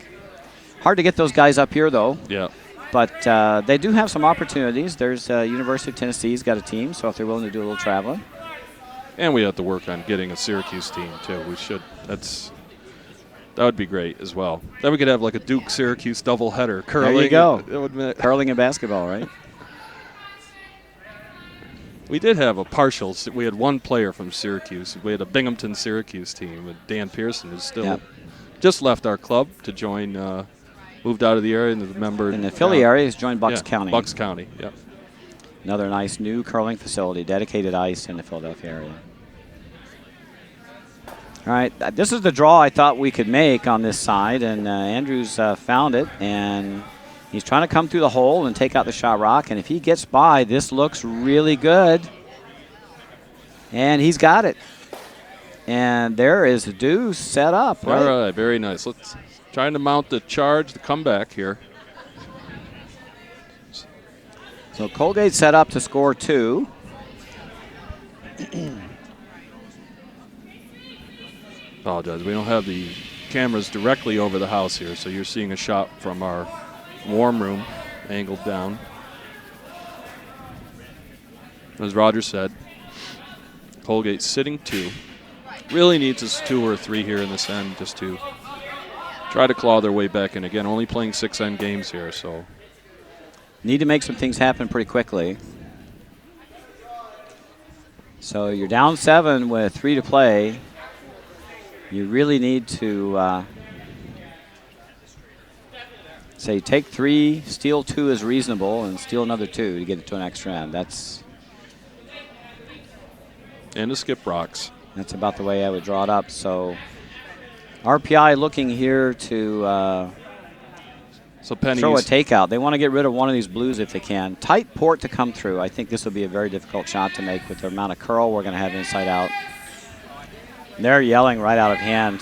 Hard to get those guys up here, though. Yeah. But they do have some opportunities. There's University of Tennessee's got a team, so if they're willing to do a little traveling. And we have to work on getting a Syracuse team, too. We should. That would be great as well. Then we could have like a Duke-Syracuse doubleheader. Curling. There you go. Curling and basketball, right? We did have a partial. We had one player from Syracuse. We had a Binghamton-Syracuse team. And Dan Pearson is still just left our club to join, moved out of the area and is a member. In the Philly area, he's joined Bucks County. Bucks County, yeah. Another nice new curling facility, dedicated ice in the Philadelphia area. All right, this is the draw I thought we could make on this side, and Andrews found it, and he's trying to come through the hole and take out the shot rock, and if he gets by, this looks really good. And he's got it. And there is a deuce set up, right? All right, very nice. Let's trying to mount the charge, the comeback here. So Colgate set up to score 2. Apologize. We don't have the cameras directly over the house here, so you're seeing a shot from our warm room angled down. As Roger said, Colgate sitting 2. Really needs us 2 or 3 here in this end just to try to claw their way back in. Again, only playing 6-end games here, so. Need to make some things happen pretty quickly. So you're down 7 with 3 to play. You really need to say take 3, steal 2 is reasonable, and steal another 2 to get it to an extra end. And to skip rocks. That's about the way I would draw it up. So RPI looking here to So Penny throw a takeout. They want to get rid of one of these blues if they can. Tight port to come through. I think this will be a very difficult shot to make with the amount of curl we're going to have inside out. And they're yelling right out of hand.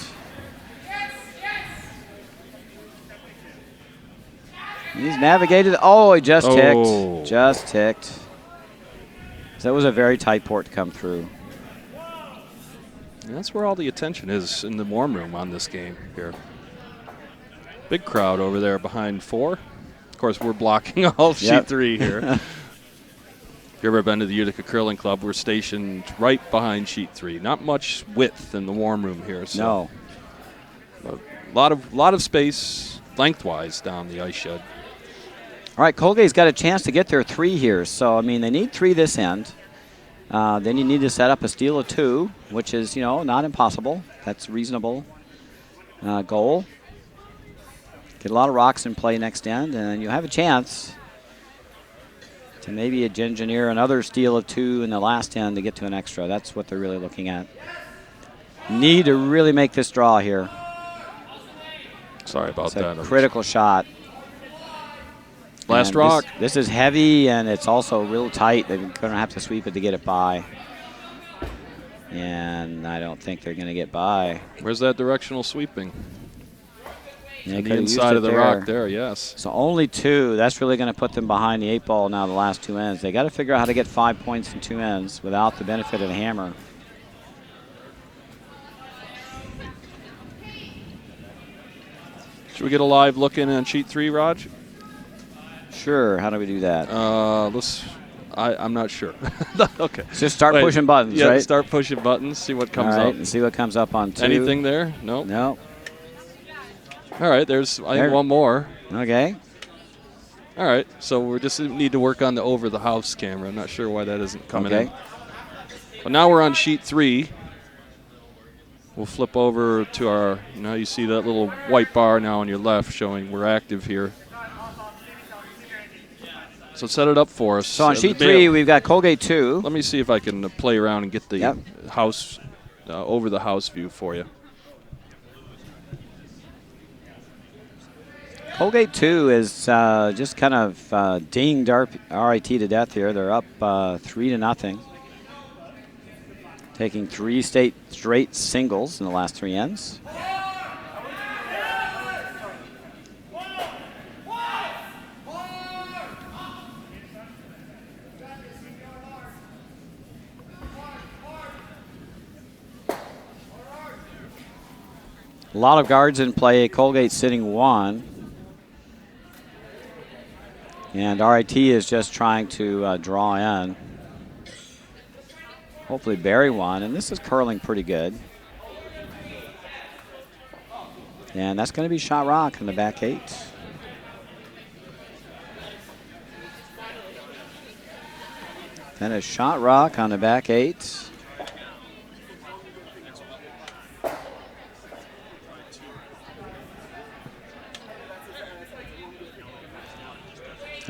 He's navigated. Oh, he just ticked. Just ticked. So that was a very tight port to come through. And that's where all the attention is in the warm room on this game here. Big crowd over there behind 4. Of course, we're blocking all of sheet 3 here. If you've ever been to the Utica Curling Club, we're stationed right behind sheet 3. Not much width in the warm room here. So No. a lot of space lengthwise down the ice shed. All right, Colgate's got a chance to get their 3 here. So, I mean, they need 3 this end. Then you need to set up a steal of 2, which is, not impossible. That's a reasonable goal. Get a lot of rocks in play next end, and you have a chance to maybe engineer another steal of 2 in the last end to get to an extra. That's what they're really looking at. Need to really make this draw here. Sorry about that. It's a critical shot. Last and rock. This is heavy, and it's also real tight. They're going to have to sweep it to get it by. And I don't think they're going to get by. Where's that directional sweeping? They On the inside of the rock there, yes. So only 2. That's really going to put them behind the 8 ball now the last 2 ends. They got to figure out how to get 5 points in 2 ends without the benefit of the hammer. Should we get a live look in on sheet 3, Raj? Sure. How do we do that? I'm not sure. Okay. Just start pushing buttons, right? Start pushing buttons, see what comes All right, up. and see what comes up on 2. Anything there? Nope. No. All right, there's I think one more. Okay. All right, so we just need to work on the over-the-house camera. I'm not sure why that isn't coming in. Well, now we're on sheet 3. We'll flip over to our, now you see that little white bar now on your left showing we're active here. So set it up for us. So on sheet 3, we've got Colgate 2. Let me see if I can play around and get the house, over-the-house view for you. Colgate 2 is just kind of dinged RIT to death here. They're up 3-0. Taking 3 straight singles in the last 3 ends. A lot of guards in play. Colgate sitting 1. And RIT is just trying to draw in. Hopefully bury one. And this is curling pretty good. And that's going to be shot rock in the back 8. Then a shot rock on the back 8.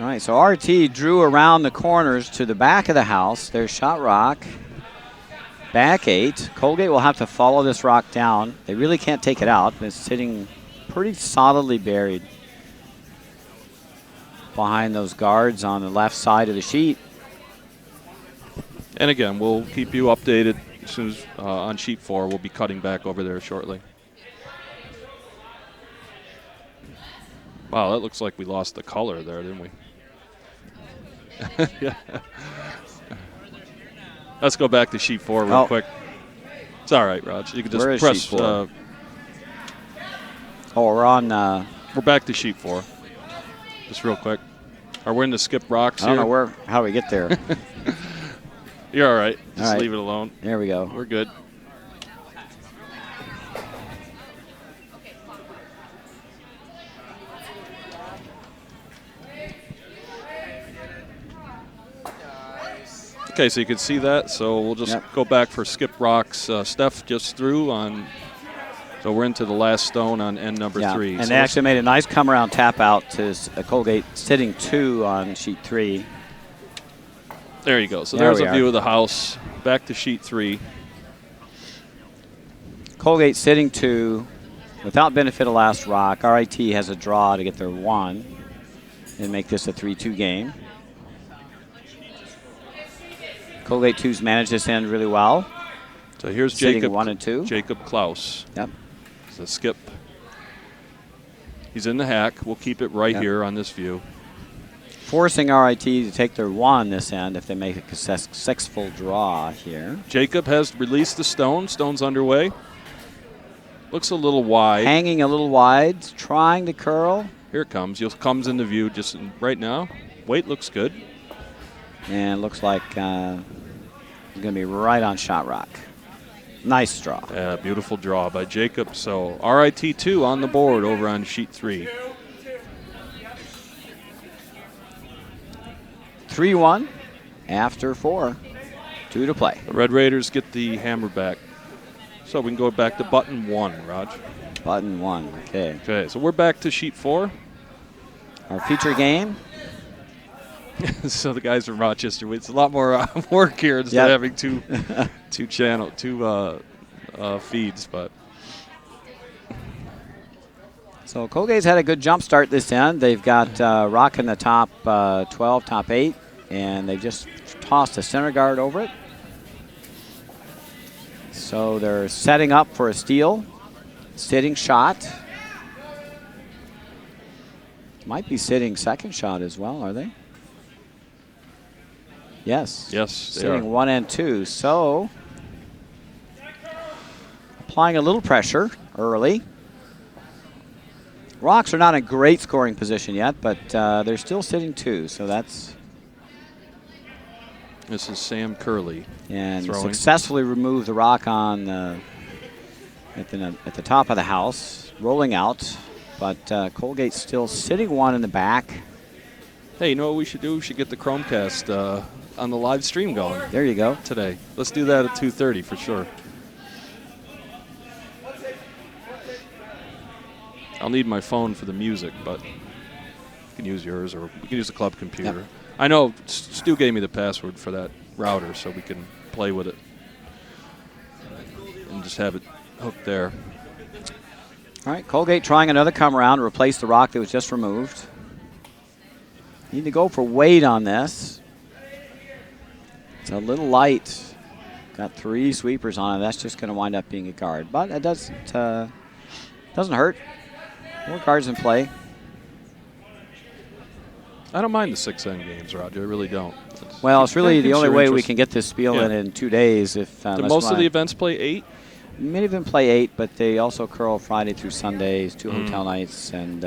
All right, so RT drew around the corners to the back of the house. There's shot rock. Back 8. Colgate will have to follow this rock down. They really can't take it out. It's sitting pretty solidly buried behind those guards on the left side of the sheet. And again, we'll keep you updated as soon as on sheet 4, we'll be cutting back over there shortly. Wow, that looks like we lost the color there, didn't we? Yeah. Let's go back to sheet 4 real quick. It's all right, Raj. You can just Where is press. sheet 4? We're on. We're back to sheet 4. Just real quick. Are we in the skip rocks here? I don't know how we get there. You're all right. Just all right. leave it alone. There we go. We're good. Okay, so you can see that. So we'll just go back for skip rocks. Steph just threw on. So we're into the last stone on end number 3. And so they actually made a nice come around tap out to Colgate sitting 2 on sheet 3. There you go. So there's a view of the house. Back to sheet 3. Colgate sitting 2 without benefit of last rock. RIT has a draw to get their 1 and make this a 3-2 game. Colgate 2's managed this end really well. So here's sitting Jacob 1 and 2. Jacob Klaus. Yep. The skip. He's in the hack. We'll keep it right here on this view. Forcing RIT to take their 1 this end if they make a successful draw here. Jacob has released the stone. Stone's underway. Looks a little wide. Hanging a little wide, trying to curl. Here it comes. Comes into view just right now. Weight looks good. And looks like it's going to be right on shot rock. Nice draw. Yeah, beautiful draw by Jacob. So RIT2 on the board over on sheet 3. 3-1 after 4. 2 to play. The Red Raiders get the hammer back. So we can go back to button 1, Raj. Button 1, okay. Okay, so we're back to sheet 4. Our feature game. So the guys from Rochester, it's a lot more work here instead of having two feeds. But so Colgate's had a good jump start this end. They've got rock in the top 12, top 8, and they've just tossed a center guard over it. So they're setting up for a steal. Sitting shot. Might be sitting second shot as well, are they? Yes. Yes, sitting 1 and 2. So applying a little pressure early. Rocks are not in great scoring position yet, but they're still sitting 2. So that's. This is Sam Curley. And throwing. Successfully removed the rock on at the top of the house, rolling out. But Colgate's still sitting 1 in the back. Hey, you know what we should do? We should get the Chromecast on the live stream going. There you go. Today. Let's do that at 2:30 for sure. I'll need my phone for the music, but you can use yours or we can use the club computer. Yep. I know Stu gave me the password for that router so we can play with it and just have it hooked there. All right, Colgate trying another come around to replace the rock that was just removed. Need to go for weight on this. It's a little light. Got 3 sweepers on it. That's just going to wind up being a guard. But it doesn't hurt. More guards in play. I don't mind the 6-end games, Roger. I really don't. It's really the only way we interest. can get this spiel in 2 days. If Do most of the events play 8? Many of them play 8, but they also curl Friday through Sundays, 2 hotel nights, and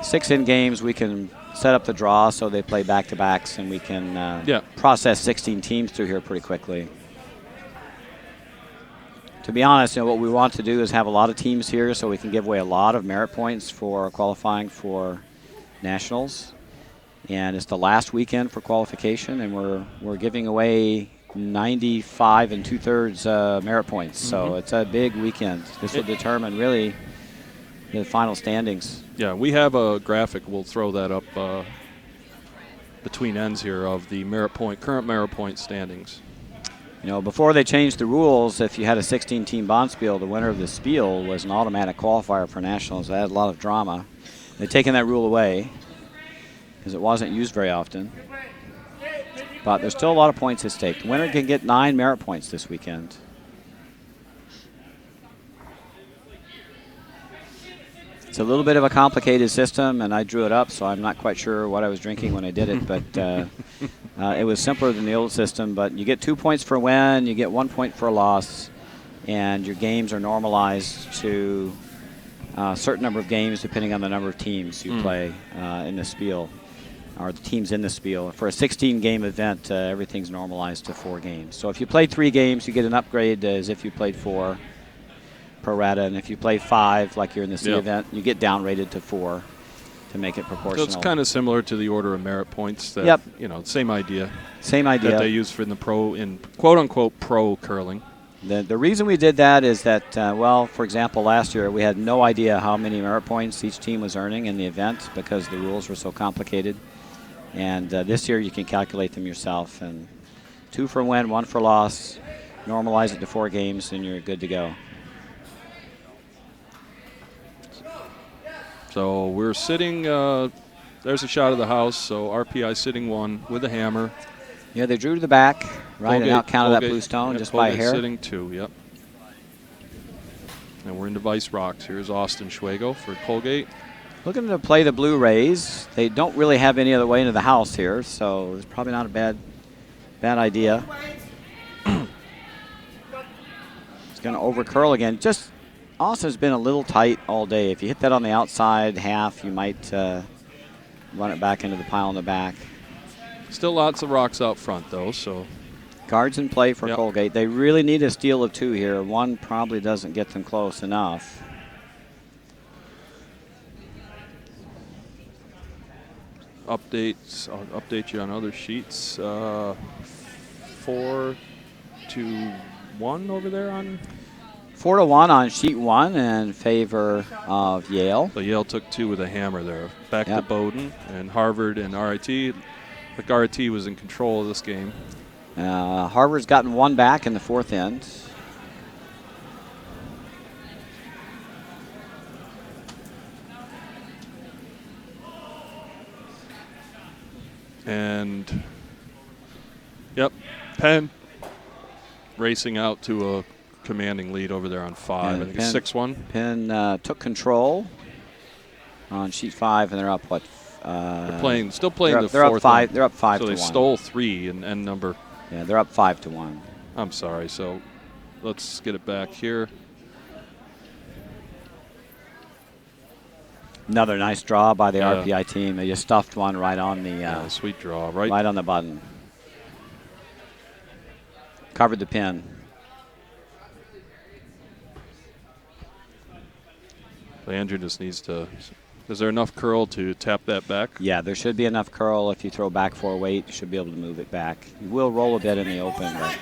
6-in games we can set up the draw so they play back-to-backs, and we can process 16 teams through here pretty quickly. To be honest, what we want to do is have a lot of teams here so we can give away a lot of merit points for qualifying for nationals. And it's the last weekend for qualification, and we're giving away 95 2/3 merit points. So it's a big weekend. This will determine really the final standings. Yeah, we have a graphic. We'll throw that up between ends here of the current merit point standings. Before they changed the rules, if you had a 16-team Bonspiel, the winner of the Spiel was an automatic qualifier for nationals. That had a lot of drama. They've taken that rule away because it wasn't used very often. But there's still a lot of points at stake. The winner can get 9 merit points this weekend. It's a little bit of a complicated system, and I drew it up, so I'm not quite sure what I was drinking when I did it, but it was simpler than the old system. But you get 2 points for a win, you get 1 point for a loss, and your games are normalized to a certain number of games depending on the number of teams you play in the Spiel, or the teams in the Spiel. For a 16-game event, everything's normalized to 4 games. So if you play 3 games, you get an upgrade as if you played 4. Pro rata, and if you play 5, like you're in the C event, you get downrated to 4 to make it proportional. So it's kind of similar to the order of merit points. That, you know, same idea. Same idea that they use for in the pro, in quote unquote pro curling. The reason we did that is that, well, for example, last year we had no idea how many merit points each team was earning in the event because the rules were so complicated. And this year you can calculate them yourself. And 2 for win, 1 for loss. Normalize it to 4 games, and you're good to go. So we're sitting, there's a shot of the house, so RPI sitting 1 with a hammer. Yeah, they drew to the back, right, Colgate, and out counted that Colgate, blue stone yep, just by a Colgate hair. Sitting 2, yep. And we're into Vice Rocks. Here's Austin Schwego for Colgate. Looking to play the Blue Rays. They don't really have any other way into the house here, so it's probably not a bad idea. It's going to over curl again. Just Austin's been a little tight all day. If you hit that on the outside half, you might run it back into the pile in the back. Still lots of rocks out front, though, so. Guards in play for Colgate. They really need a steal of 2 here. 1 probably doesn't get them close enough. Updates, I'll update you on other sheets. 4-1 over there on. 4-1 on sheet 1 in favor of Yale. So Yale took 2 with a hammer there. Back to Bowdoin and Harvard and RIT. Like RIT was in control of this game. Harvard's gotten 1 back in the 4th end. And, Penn racing out to a commanding lead over there on 5. I think it's 6-1. Penn took control on sheet 5, and they're up, what? They're still playing the 4th. They're up 5. They're up 5 to 1. So they stole 3 in end number. Yeah, they're up 5-1. I'm sorry. So let's get it back here. Another nice draw by the RPI team. They just stuffed one right on the sweet draw, right on the button. Covered the pin. Andrew just needs to. Is there enough curl to tap that back? Yeah, there should be enough curl. If you throw back 4 weight, you should be able to move it back. You will roll a bit in the open, but.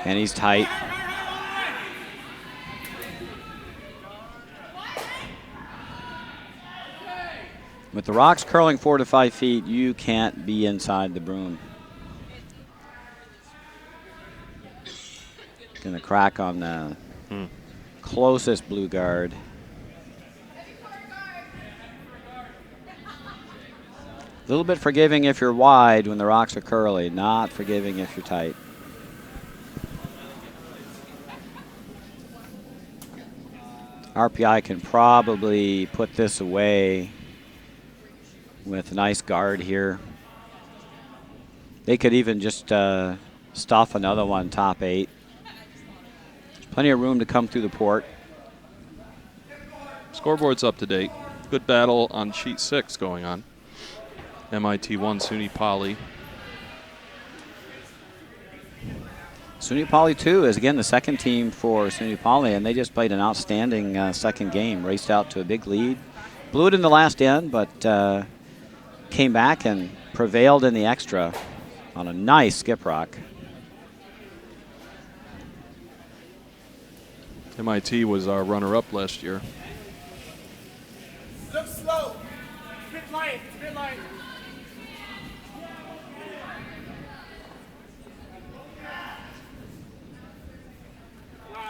And he's tight. With the rocks curling 4 to 5 feet, you can't be inside the broom. Gonna crack on the closest blue guard. A little bit forgiving if you're wide when the rocks are curly, not forgiving if you're tight. RPI can probably put this away with a nice guard here. They could even just stuff another one top 8. There's plenty of room to come through the port. Scoreboard's up to date. Good battle on sheet 6 going on. MIT 1, SUNY Poly. SUNY Poly 2 is again the second team for SUNY Poly, and they just played an outstanding second game. Raced out to a big lead. Blew it in the last end, but came back and prevailed in the extra on a nice skip rock. MIT was our runner-up last year. Look slow. Bit light. Bit light.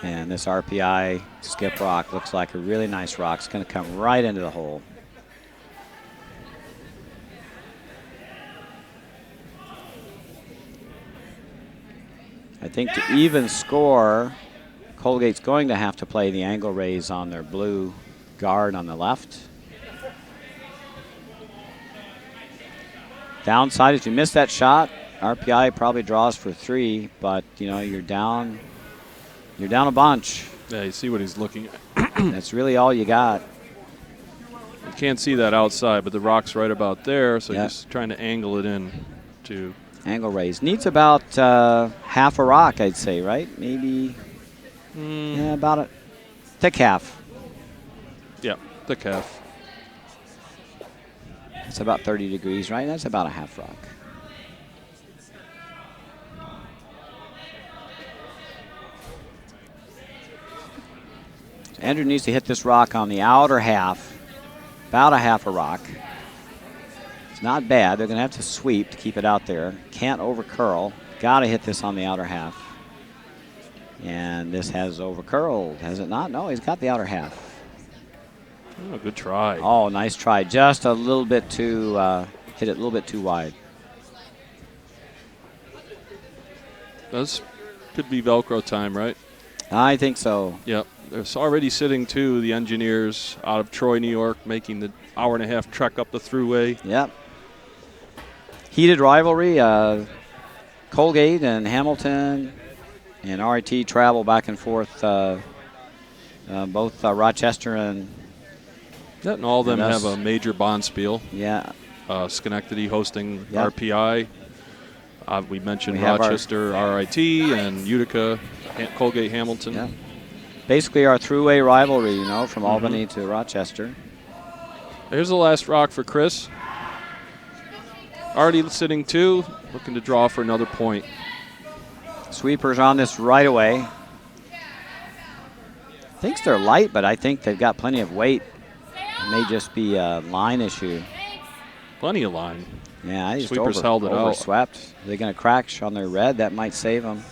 And this RPI skip rock looks like a really nice rock. It's going to come right into the hole. I think to even score, Colgate's going to have to play the angle raise on their blue guard on the left. Downside, if you miss that shot, RPI probably draws for 3, but you know you're down a bunch. Yeah, you see what he's looking at. That's really all you got. You can't see that outside, but the rock's right about there, so Yep. he's trying to angle it in to. Angle raise. Needs about half a rock, I'd say, right? Maybe, yeah, about a thick half. Yeah, thick half. It's about 30 degrees, right? That's about a half rock. Andrew needs to hit this rock on the outer half, about a half a rock. It's not bad. They're going to have to sweep to keep it out there. Can't over curl. Got to hit this on the outer half. And this has over curled, has it not? No, he's got the outer half. Oh, good try. Oh, nice try. Just a little bit too, hit it a little bit too wide. This could be Velcro time, right? I think so. Yep. There's already sitting two, the engineers out of Troy, New York, making the hour-and-a-half trek up the thruway. Yep. Heated rivalry. Colgate and Hamilton and RIT travel back and forth. Both Rochester and Yeah, and all of them And have us. a major Bonspiel. yeah, Schenectady hosting Yep. RPI. We mentioned We have our- Rochester, RIT, and Utica, Colgate, Hamilton. yeah. Basically our throughway rivalry, you know, from Albany to Rochester. Here's the last rock for Chris. Already sitting two, looking to draw for another point. Sweepers on this right away. Thinks they're light, but I think they've got plenty of weight. It may just be a line issue. Plenty of line. Yeah, I just Sweepers held it out. overswept. They're going to crack on their red. That might save them.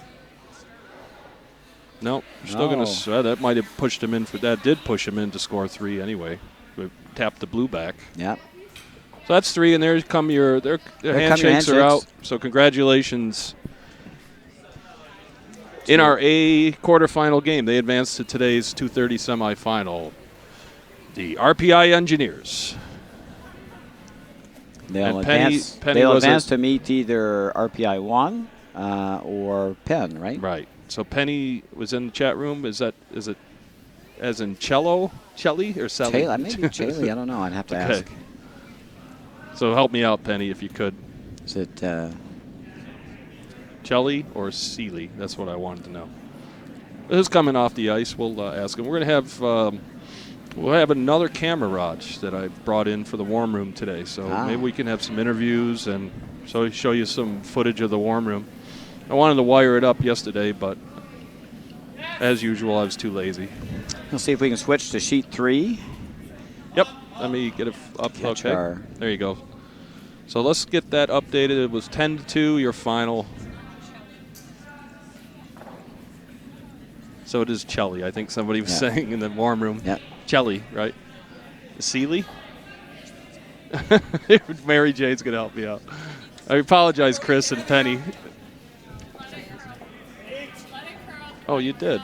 Nope, still going No. to. That might have pushed him in for that. Did push him in to score three anyway. We tapped the blue back. Yep. So that's three, and there come your their come your handshakes are out. handshakes. So congratulations. In our A quarterfinal game, they advanced to today's 2:30 semifinal. The RPI Engineers. They'll And Penny- advance. Penny They'll was advance a- to meet either RPI 1 or Penn, right? Right. So Penny was in the chat room. Is it as in cello, Chelly or Sally? Taylor, maybe Chaley. I don't know. I'd have to Okay. ask. So help me out, Penny, if you could. Is it? Chelly or Seeley? That's what I wanted to know. Who's coming off the ice? We'll ask him. We're going to have another camera, Raj, that I brought in for the warm room today. So maybe we can have some interviews and show you some footage of the warm room. I wanted to wire it up yesterday, but as usual, I was too lazy. We'll see if we can switch to sheet 3. Yep. Let me get it up. Catch Okay. our- There you go. So let's get that updated. It was 10-2, your final. So it is Chelly. I think somebody was Yeah. saying in the warm room. Yep. Chelly, right? Seeley? Mary Jane's going to help me out. I apologize, Chris and Penny. Oh, you did.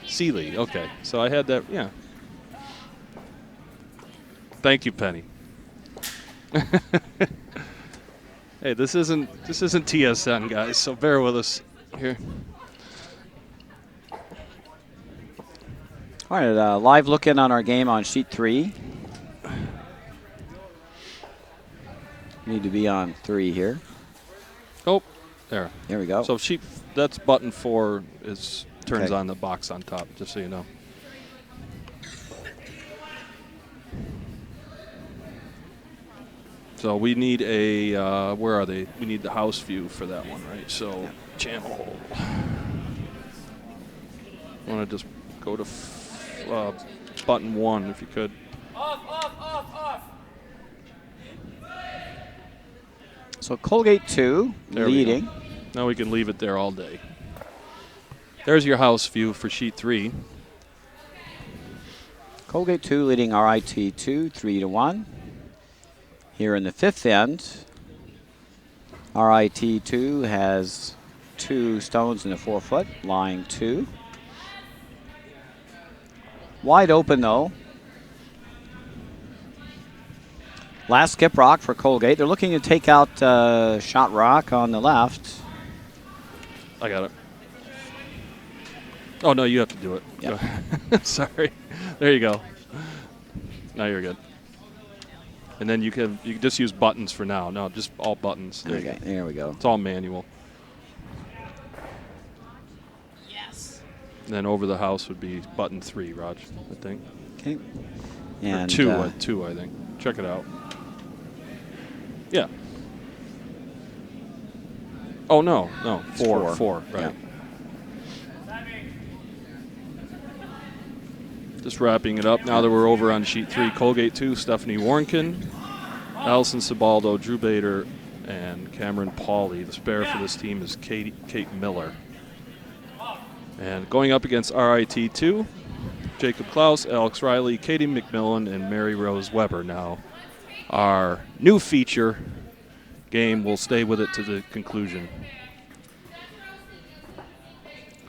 Seeley, okay. So I had that, yeah. Thank you, Penny. Hey, this isn't TSN, guys, so bear with us here. All right, live look in on our game on sheet 3. Need to be on 3 here. Oh, there. There we go. So that's button 4 turns Okay. on the box on top, just so you know. So we need where are they? We need the house view for that one, right? So channel. I want to just go to button 1 if you could. Off. So Colgate 2 There we leading. go. Now we can leave it there all day. There's your house view for sheet 3. Colgate 2 leading RIT 2, 3-1. Here in the 5th end, RIT2 has 2 stones in the 4-foot, lying 2. Wide open though. Last skip rock for Colgate. They're looking to take out shot rock on the left. I got it. Oh, no, you have to do it. Yep. Sorry. There you go. Now you're good. And then you can just use buttons for now. No, just all buttons. There, Okay, there we go. It's all manual. Yes. And then over the house would be button 3, Raj, I think. Okay. Or And 2, I think. Check it out. Yeah. Oh, no. 4. 4, right. Yeah. Just wrapping it up now that we're over on sheet 3. Colgate 2, Stephanie Warnken, Allison Cibaldo, Drew Bader, and Cameron Pauley. The spare for this team is Kate Miller. And going up against RIT2, Jacob Klaus, Alex Riley, Katie McMillan, and Mary Rose Weber. Now, our new feature game will stay with it to the conclusion.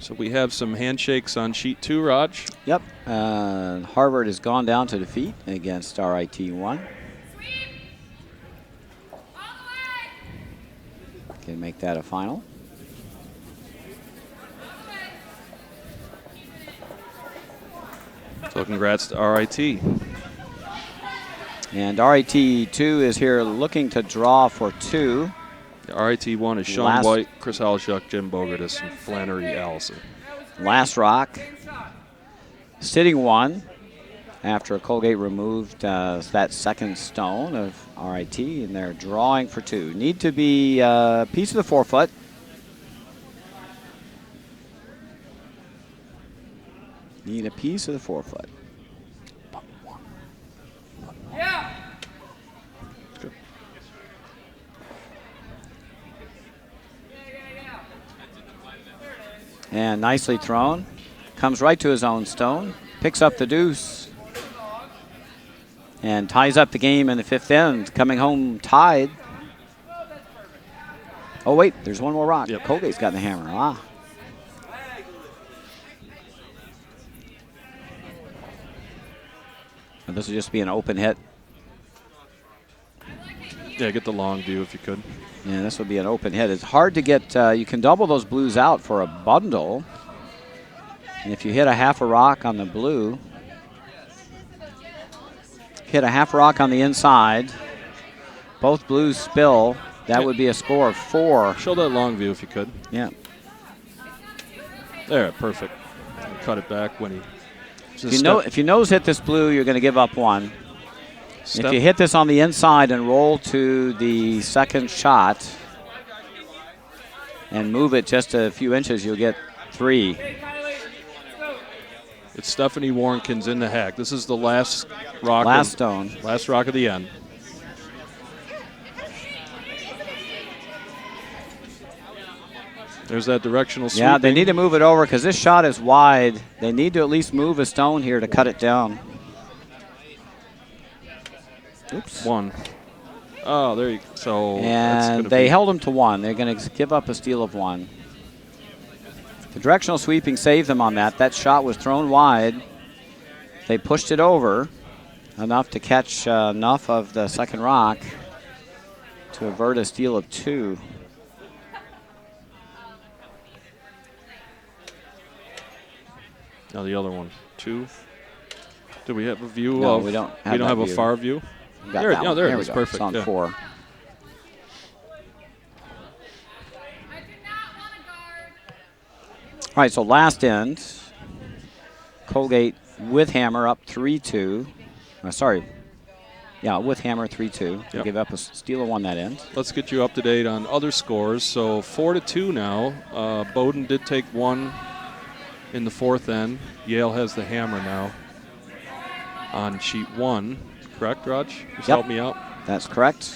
So we have some handshakes on sheet 2, Raj. Yep. Harvard has gone down to defeat against RIT1. Can make that a final. So congrats to RIT. And RIT2 is here looking to draw for 2. The RIT1 is Sean White, Chris Halshuk, Jim Bogartis, and Flannery Allison. Last rock. Sitting 1 after Colgate removed that second stone of RIT, and they're drawing for 2. Need to be a piece of the 4-foot. Need a piece of the 4-foot. Yeah. Good. And nicely thrown. Comes right to his own stone. Picks up the deuce. And ties up the game in the 5th end. Coming home tied. Oh, wait. There's one more rock. Yep. Colgate's got the hammer. Ah. And this will just be an open hit. Yeah, get the long view if you could. Yeah, this will be an open hit. It's hard to get, you can double those blues out for a bundle. And if you hit a half a rock on the blue, hit a half rock on the inside, both blues spill, that would be a score of 4. Show that long view if you could. Yeah. There, perfect. Cut it back when he. If you nose hit this blue, you're going to give up 1. If you hit this on the inside and roll to the second shot and move it just a few inches, you'll get 3. It's Stephanie Warnken's in the hack. This is the last rock. Stone. Last rock of the end. There's that directional sweeping. Yeah, they need to move it over because this shot is wide. They need to at least move a stone here to cut it down. Oops. 1. Oh, there you go. So and they held them to 1. They're going to give up a steal of 1. The directional sweeping saved them on that. That shot was thrown wide. They pushed it over enough to catch enough of the second rock to avert a steal of 2. Now the other one, 2. Do we have a view No, of? we don't have We don't that have a view. far view. Got There, that no, one. there it we is. go. Perfect. It's on Yeah. 4. All right, so last end. Colgate with hammer up 3-2. Sorry. Yeah, with hammer 3-2. They Yep. give up a steal of 1 that end. Let's get you up to date on other scores. So 4-2 now. Bowdoin did take 1 in the 4th end. Yale has the hammer now on sheet 1. Correct, Raj? Just help me out. That's correct.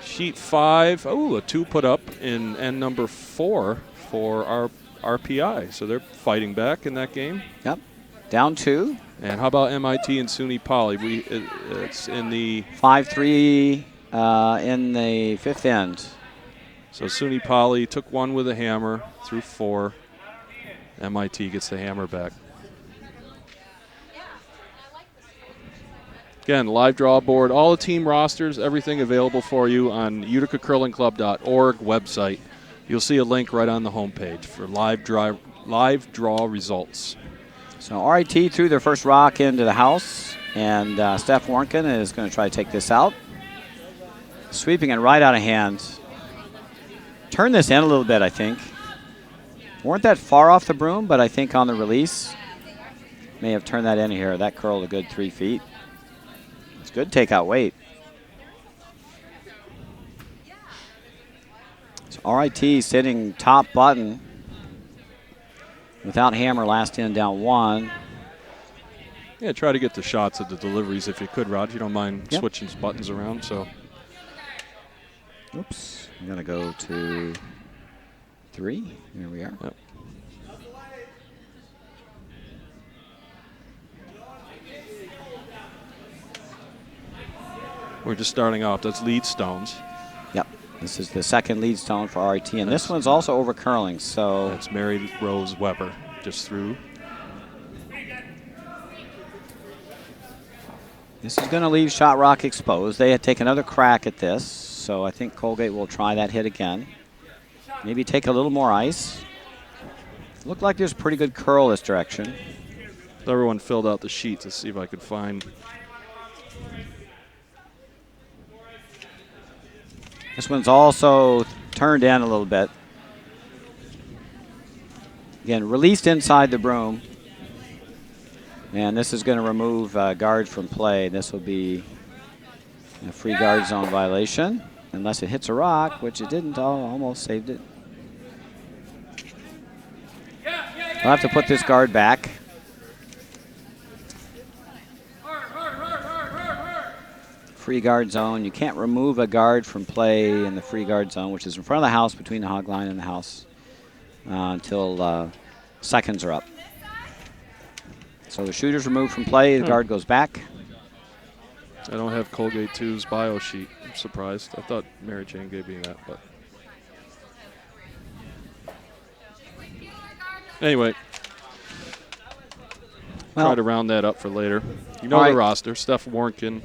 Sheet 5. Oh, a 2 put up in end number 4 for our RPI. So they're fighting back in that game. Yep. Down 2. And how about MIT and SUNY Poly? It's in the 5-3 in the 5th end. So SUNY Poly took one with a hammer through 4. MIT gets the hammer back. Again, live draw board, all the team rosters, everything available for you on uticacurlingclub.org website. You'll see a link right on the homepage for live draw results. So RIT threw their first rock into the house, and Steph Warnken is going to try to take this out. Sweeping it right out of hand. Turn this in a little bit, I think. Weren't that far off the broom, but I think on the release, may have turned that in here. That curled a good 3 feet. It's good takeout weight. So RIT sitting top button without hammer, last in, down 1. Yeah, try to get the shots of the deliveries if you could, Rod. You don't mind switching buttons around, so. Oops, I'm going to go to 3. Here we are. Yep. We're just starting off. That's lead stones. Yep. This is the second lead stone for RIT, and this one's also over curling. So that's Mary Rose Weber just through. This is going to leave shot rock exposed. They had taken another crack at this, so I think Colgate will try that hit again. Maybe take a little more ice. Looked like there's a pretty good curl this direction. Everyone filled out the sheet to see if I could find. This one's also turned in a little bit. Again, released inside the broom. And this is going to remove guard from play. This will be a free guard zone violation, unless it hits a rock, which it didn't. Almost saved it. We'll have to put this guard back. Free guard zone. You can't remove a guard from play in the free guard zone, which is in front of the house, between the hog line and the house, until seconds are up. So the shooter's removed from play. The guard goes back. I don't have Colgate 2's bio sheet. I'm surprised. I thought Mary Jane gave me that, but. Anyway. Well, try to round that up for later. You know the roster. Steph Warnken,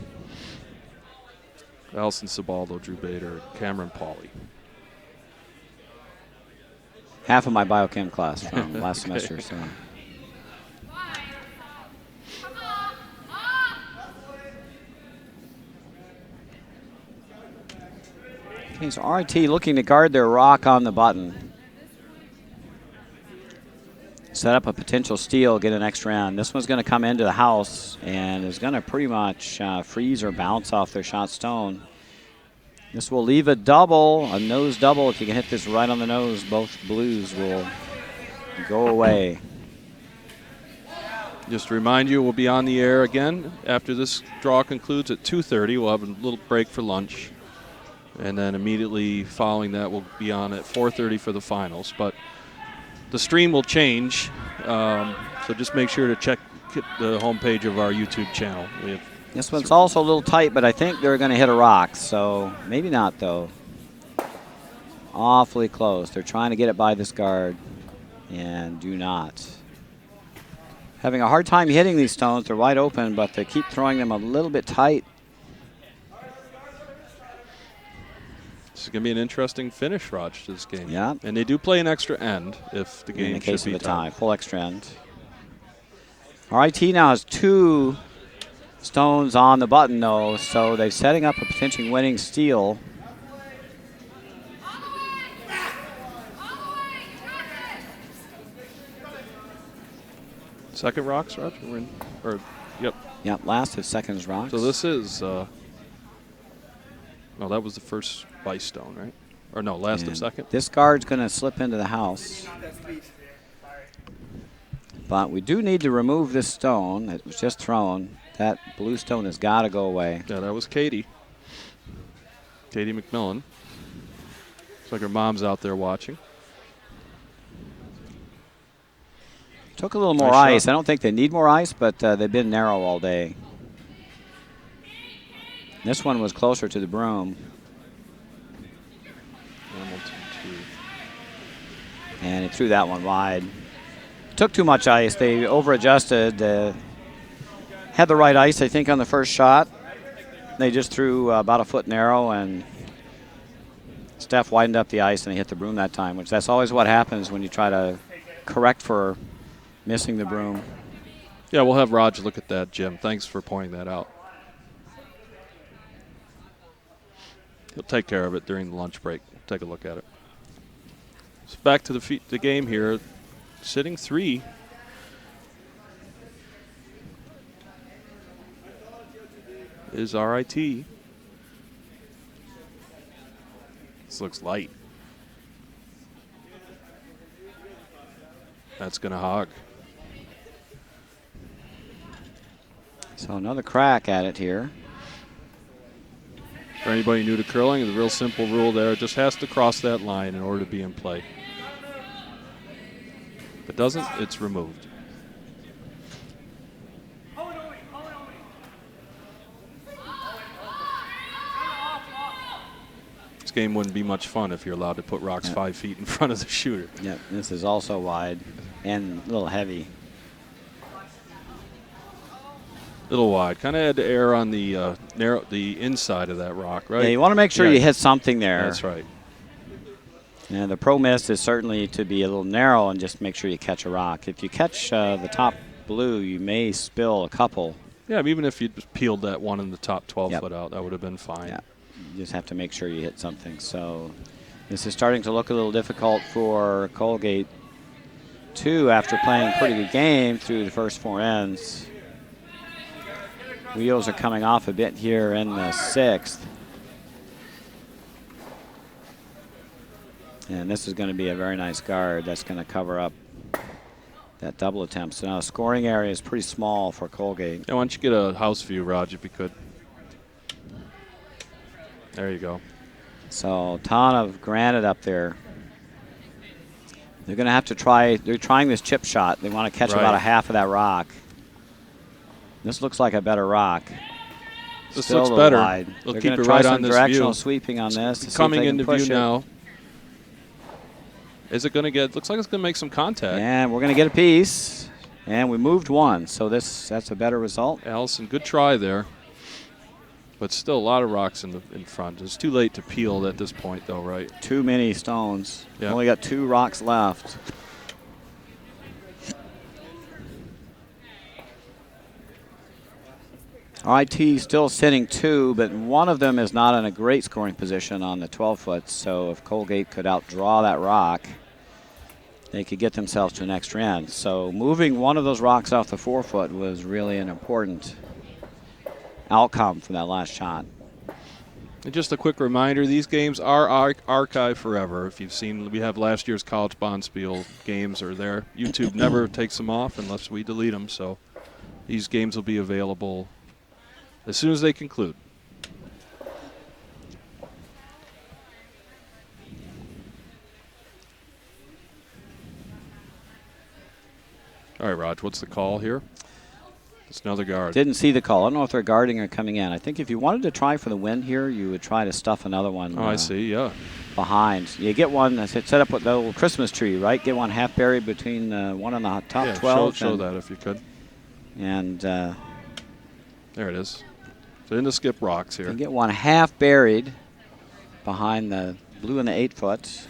Allison Cibaldo, Drew Bader, Cameron Pauley. Half of my biochem class from last semester. So. Okay, so RIT looking to guard their rock on the button. Set up a potential steal, get an extra end. This one's going to come into the house and is going to pretty much freeze or bounce off their shot stone. This will leave a double, a nose double. If you can hit this right on the nose, both blues will go away. Just to remind you, we'll be on the air again after this draw concludes at 2:30. We'll have a little break for lunch. And then immediately following that, we'll be on at 4:30 for the finals. But the stream will change, so just make sure to check the homepage of our YouTube channel. This one's also a little tight, but I think they're going to hit a rock, so maybe not, though. Awfully close. They're trying to get it by this guard and do not. Having a hard time hitting these stones. They're wide open, but they keep throwing them a little bit tight. This is going to be an interesting finish, Raj, to this game. Yeah. And they do play an extra end if the game in the case should of be a tie. Full extra end. RIT now has 2 stones on the button, though, so they're setting up a potentially winning steal. Second rocks, Raj? Yep. Yep, last of seconds rocks. So this is, no, that was the first vice stone, right? Or no, last of second? This guard's going to slip into the house. But we do need to remove this stone that was just thrown. That blue stone has got to go away. Yeah, that was Katie. Katie McMillan. Looks like her mom's out there watching. Took a little more ice. I don't think they need more ice, but they've been narrow all day. This one was closer to the broom. they threw that one wide. Took too much ice. They over-adjusted. Had the right ice, I think, on the first shot. They just threw about a foot narrow, and Steph widened up the ice and they hit the broom that time, which that's always what happens when you try to correct for missing the broom. Yeah, we'll have Raj look at that, Jim. Thanks for pointing that out. He'll take care of it during the lunch break. Take a look at it. So back to the game here. Sitting 3. Is RIT. This looks light. That's going to hog. So another crack at it here. For anybody new to curling, the real simple rule there, it just has to cross that line in order to be in play. If it doesn't, it's removed. This game wouldn't be much fun if you're allowed to put rocks 5 feet in front of the shooter. Yep, this is also wide and a little heavy. Little wide. Kind of had to err on the the inside of that rock, right? Yeah, you want to make sure you hit something there. That's right. And the pro miss is certainly to be a little narrow and just make sure you catch a rock. If you catch the top blue, you may spill a couple. Yeah, even if you just peeled that one in the top 12 foot out, that would have been fine. Yeah, you just have to make sure you hit something. So this is starting to look a little difficult for Colgate, too, after playing a pretty good game through the first 4 ends. Wheels are coming off a bit here in the 6th. And this is going to be a very nice guard. That's going to cover up that double attempt. So now the scoring area is pretty small for Colgate. Yeah, why don't you get a house view, Raj, if you could. There you go. So a ton of granite up there. They're going to have to try, they're trying this chip shot. They want to catch about a half of that rock. This looks like a better rock. This Still looks a little better. wide. They'll They're keep going it to try right some on this directional view. sweeping on this. To Coming see if they into can push view it. now. Is it going to get, looks like it's going to make some contact. And we're going to get a piece. And we moved one, so that's a better result. Allison, good try there. But still a lot of rocks in front. It's too late to peel at this point, though, right? Too many stones. Yeah. Only got 2 rocks left. RIT still sitting 2, but one of them is not in a great scoring position on the 12-foot. So if Colgate could outdraw that rock, they could get themselves to an extra end. So moving one of those rocks off the 4-foot was really an important outcome from that last shot. And just a quick reminder, these games are archived forever. If you've seen, we have last year's college Bonspiel games are there. YouTube never takes them off unless we delete them. So these games will be available as soon as they conclude. All right, Raj, what's the call here? It's another guard. Didn't see the call. I don't know if they're guarding or coming in. I think if you wanted to try for the win here, you would try to stuff another one. Oh, I see, yeah. Behind. You get one that's set up with the little Christmas tree, right? Get one half buried between one on the top 12. Show that if you could. And there it is. So in the skip rocks here. you get one half buried behind the blue and the 8-foot.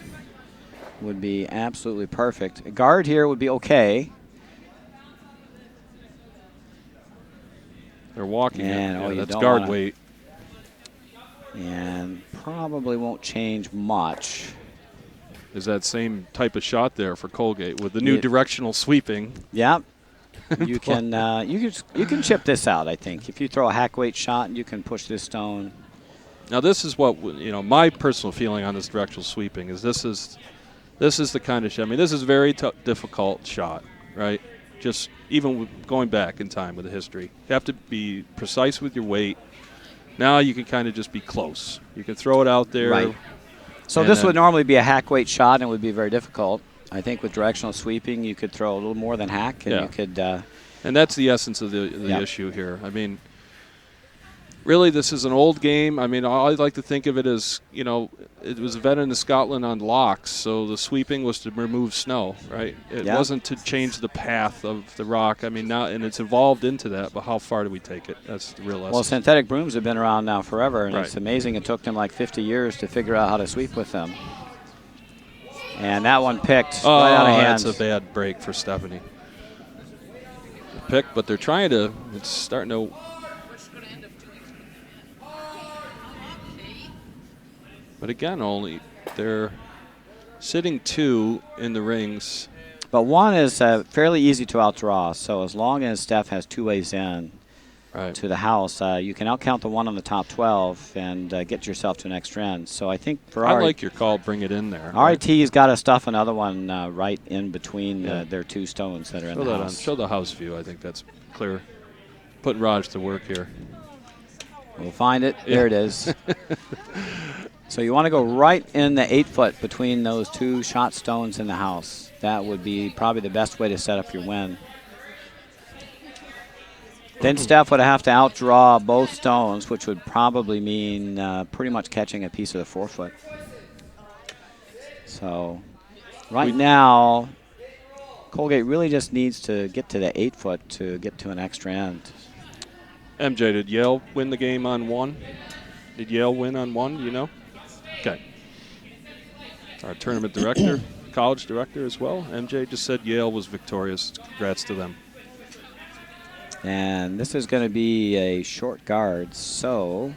Would be absolutely perfect. A guard here would be okay. They're walking And, it. oh, Yeah, you that's don't guard wanna- weight. And probably won't change much. Is that same type of shot there for Colgate with the new directional sweeping. Yep. You can you can chip this out, I think. If you throw a hack weight shot, you can push this stone. Now this is what, my personal feeling on this directional sweeping is this is the kind of shot. I mean, this is a very difficult shot, right? Just even going back in time with the history. You have to be precise with your weight. Now you can kind of just be close. You can throw it out there. Right. So this would normally be a hack weight shot and it would be very difficult. I think with directional sweeping, you could throw a little more than hack, and you could. And that's the essence of the issue here. I mean, Really, this is an old game. I mean, I like to think of it as, you know, it was invented in Scotland on locks, so the sweeping was to remove snow, right? It wasn't to change the path of the rock. I mean, now, and it's evolved into that, but how far do we take it? That's the real essence. Well, synthetic brooms have been around now forever, and Right. it's amazing it took them like 50 years to figure out how to sweep with them. And that one picked right out of hand. That's a bad break for Stephanie. Pick, but they're trying to, it's starting to. But again, they're sitting 2 in the rings. But 1 is fairly easy to outdraw, so as long as Steph has 2 ways in to the house, you can outcount the 1 on the top 12 and get yourself to an extra end. So I think for I like your call, bring it in there. RIT's got to stuff another one right in between their 2 stones that are in the house. Show the house view. I think that's clear. Putting Raj to work here. We'll find it. There it is. So you want to go right in the 8-foot between those 2 shot stones in the house. That would be probably the best way to set up your win. Then Steph would have to outdraw both stones, which would probably mean pretty much catching a piece of the 4-foot. So right now, Colgate really just needs to get to the 8-foot to get to an extra end. MJ, did Yale win the game on 1? Did Yale win on 1? Do you know? Okay. Our tournament director, college director as well. MJ just said Yale was victorious. Congrats to them. And this is going to be a short guard, so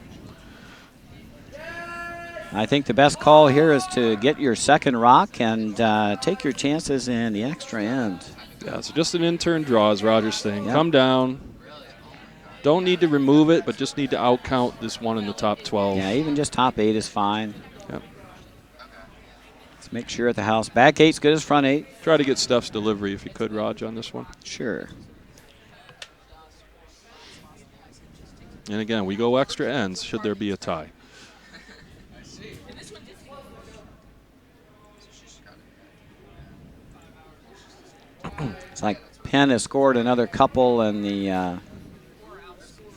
I think the best call here is to get your second rock and take your chances in the extra end. Yeah, so just an in-turn draw, as Roger's saying. Yep. Come down. Don't need to remove it, but just need to outcount this 1 in the top 12. Yeah, even just top 8 is fine. Yep. Let's make sure at the house. Back 8's good as front 8. Try to get Steph's delivery if you could, Raj, on this one. Sure. And again, we go extra ends should there be a tie. It's like Penn has scored another couple in the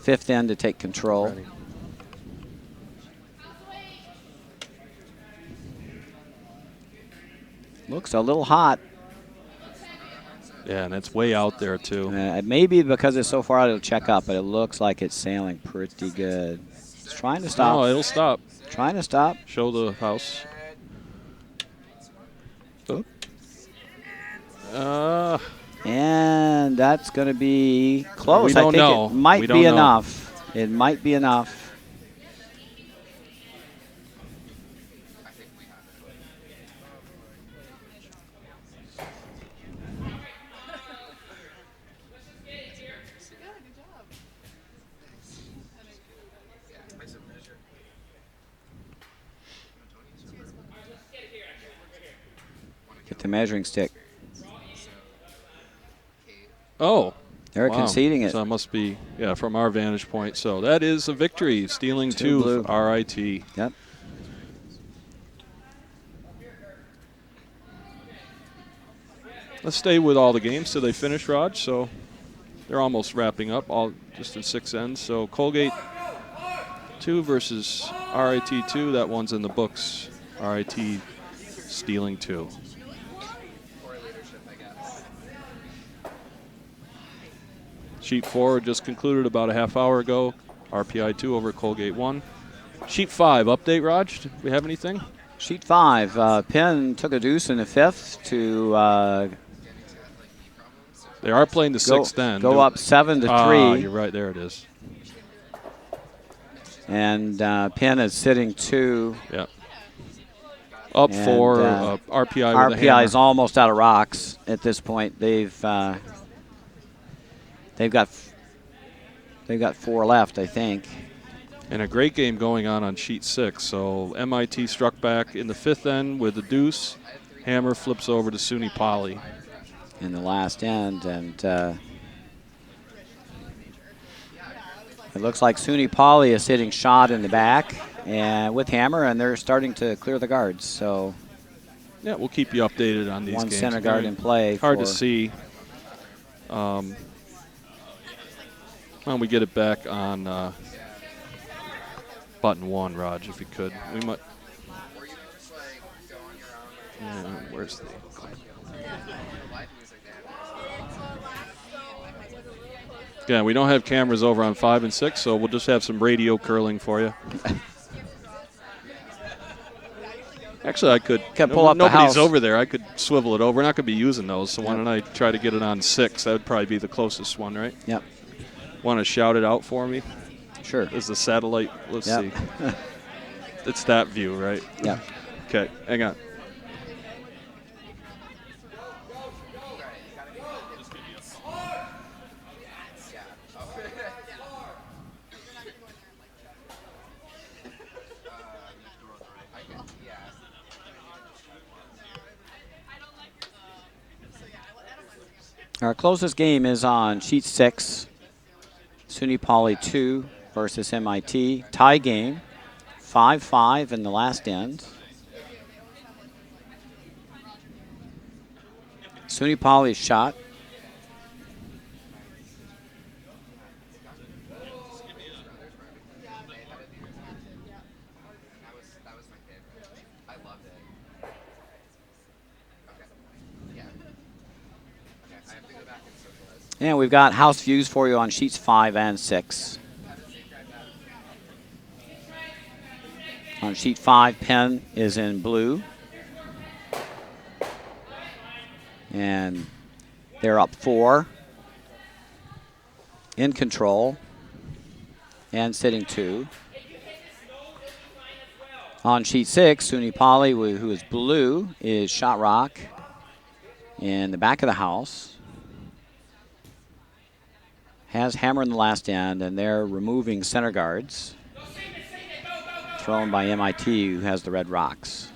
5th end to take control. Ready. Looks a little hot. Yeah, and it's way out there, too. Maybe because it's so far out, it'll check up, but it looks like it's sailing pretty good. It's trying to stop. Oh, it'll stop. Trying to stop. Show the house. And that's going to be close. We don't I think know. it might We don't be know. enough. It might be enough. Get the measuring stick. Oh. They're conceding it. So it must be, from our vantage point. So that is a victory, stealing 2 for RIT. Yep. Let's stay with all the games till they finish, Raj. So they're almost wrapping up, all just in 6 ends. So Colgate 2 versus RIT 2. That one's in the books. RIT stealing 2. Sheet 4 just concluded about a half hour ago. RPI 2 over Colgate 1. Sheet 5, update, Raj? Do we have anything? Sheet 5, Penn took a deuce in the 5th to they are playing the 6th end. Go up 7-3. You're right, there it is. And Penn is sitting 2. Yep. Up and, 4, RPI with a hammer. RPI is almost out of rocks at this point. They've got 4 left, I think. And a great game going on sheet 6. So MIT struck back in the 5th end with a deuce. Hammer flips over to SUNY Poly. In the last end, and it looks like SUNY Poly is sitting shot in the back and with hammer, and they're starting to clear the guards. So yeah, we'll keep you updated on these one games. center guard in play. Hard to see. When we get it back on button 1, Raj, if you could. We might. Where's the? Yeah, we don't have cameras over on 5 and 6, so we'll just have some radio curling for you. Actually, I could. Can pull up the Nobody's house. over there. I could swivel it over. We're not going to be using those, so why don't I try to get it on 6? That would probably be the closest one, right? Yep. Want to shout it out for me? Sure. Is the satellite? Let's Yep. see. It's that view, right? Yep. Okay, hang on. Our closest game is on sheet 6. SUNY Poly 2 versus MIT. Tie game. 5-5 in the last end. SUNY Poly's shot. And we've got house views for you on sheets 5 and 6. On sheet 5, Penn is in blue. And they're up 4. In control. And sitting 2. On sheet 6, SUNY Poly, who is blue, is shot rock in the back of the house. Has hammer in the last end, and they're removing center guards. Thrown by MIT, who has the red rocks.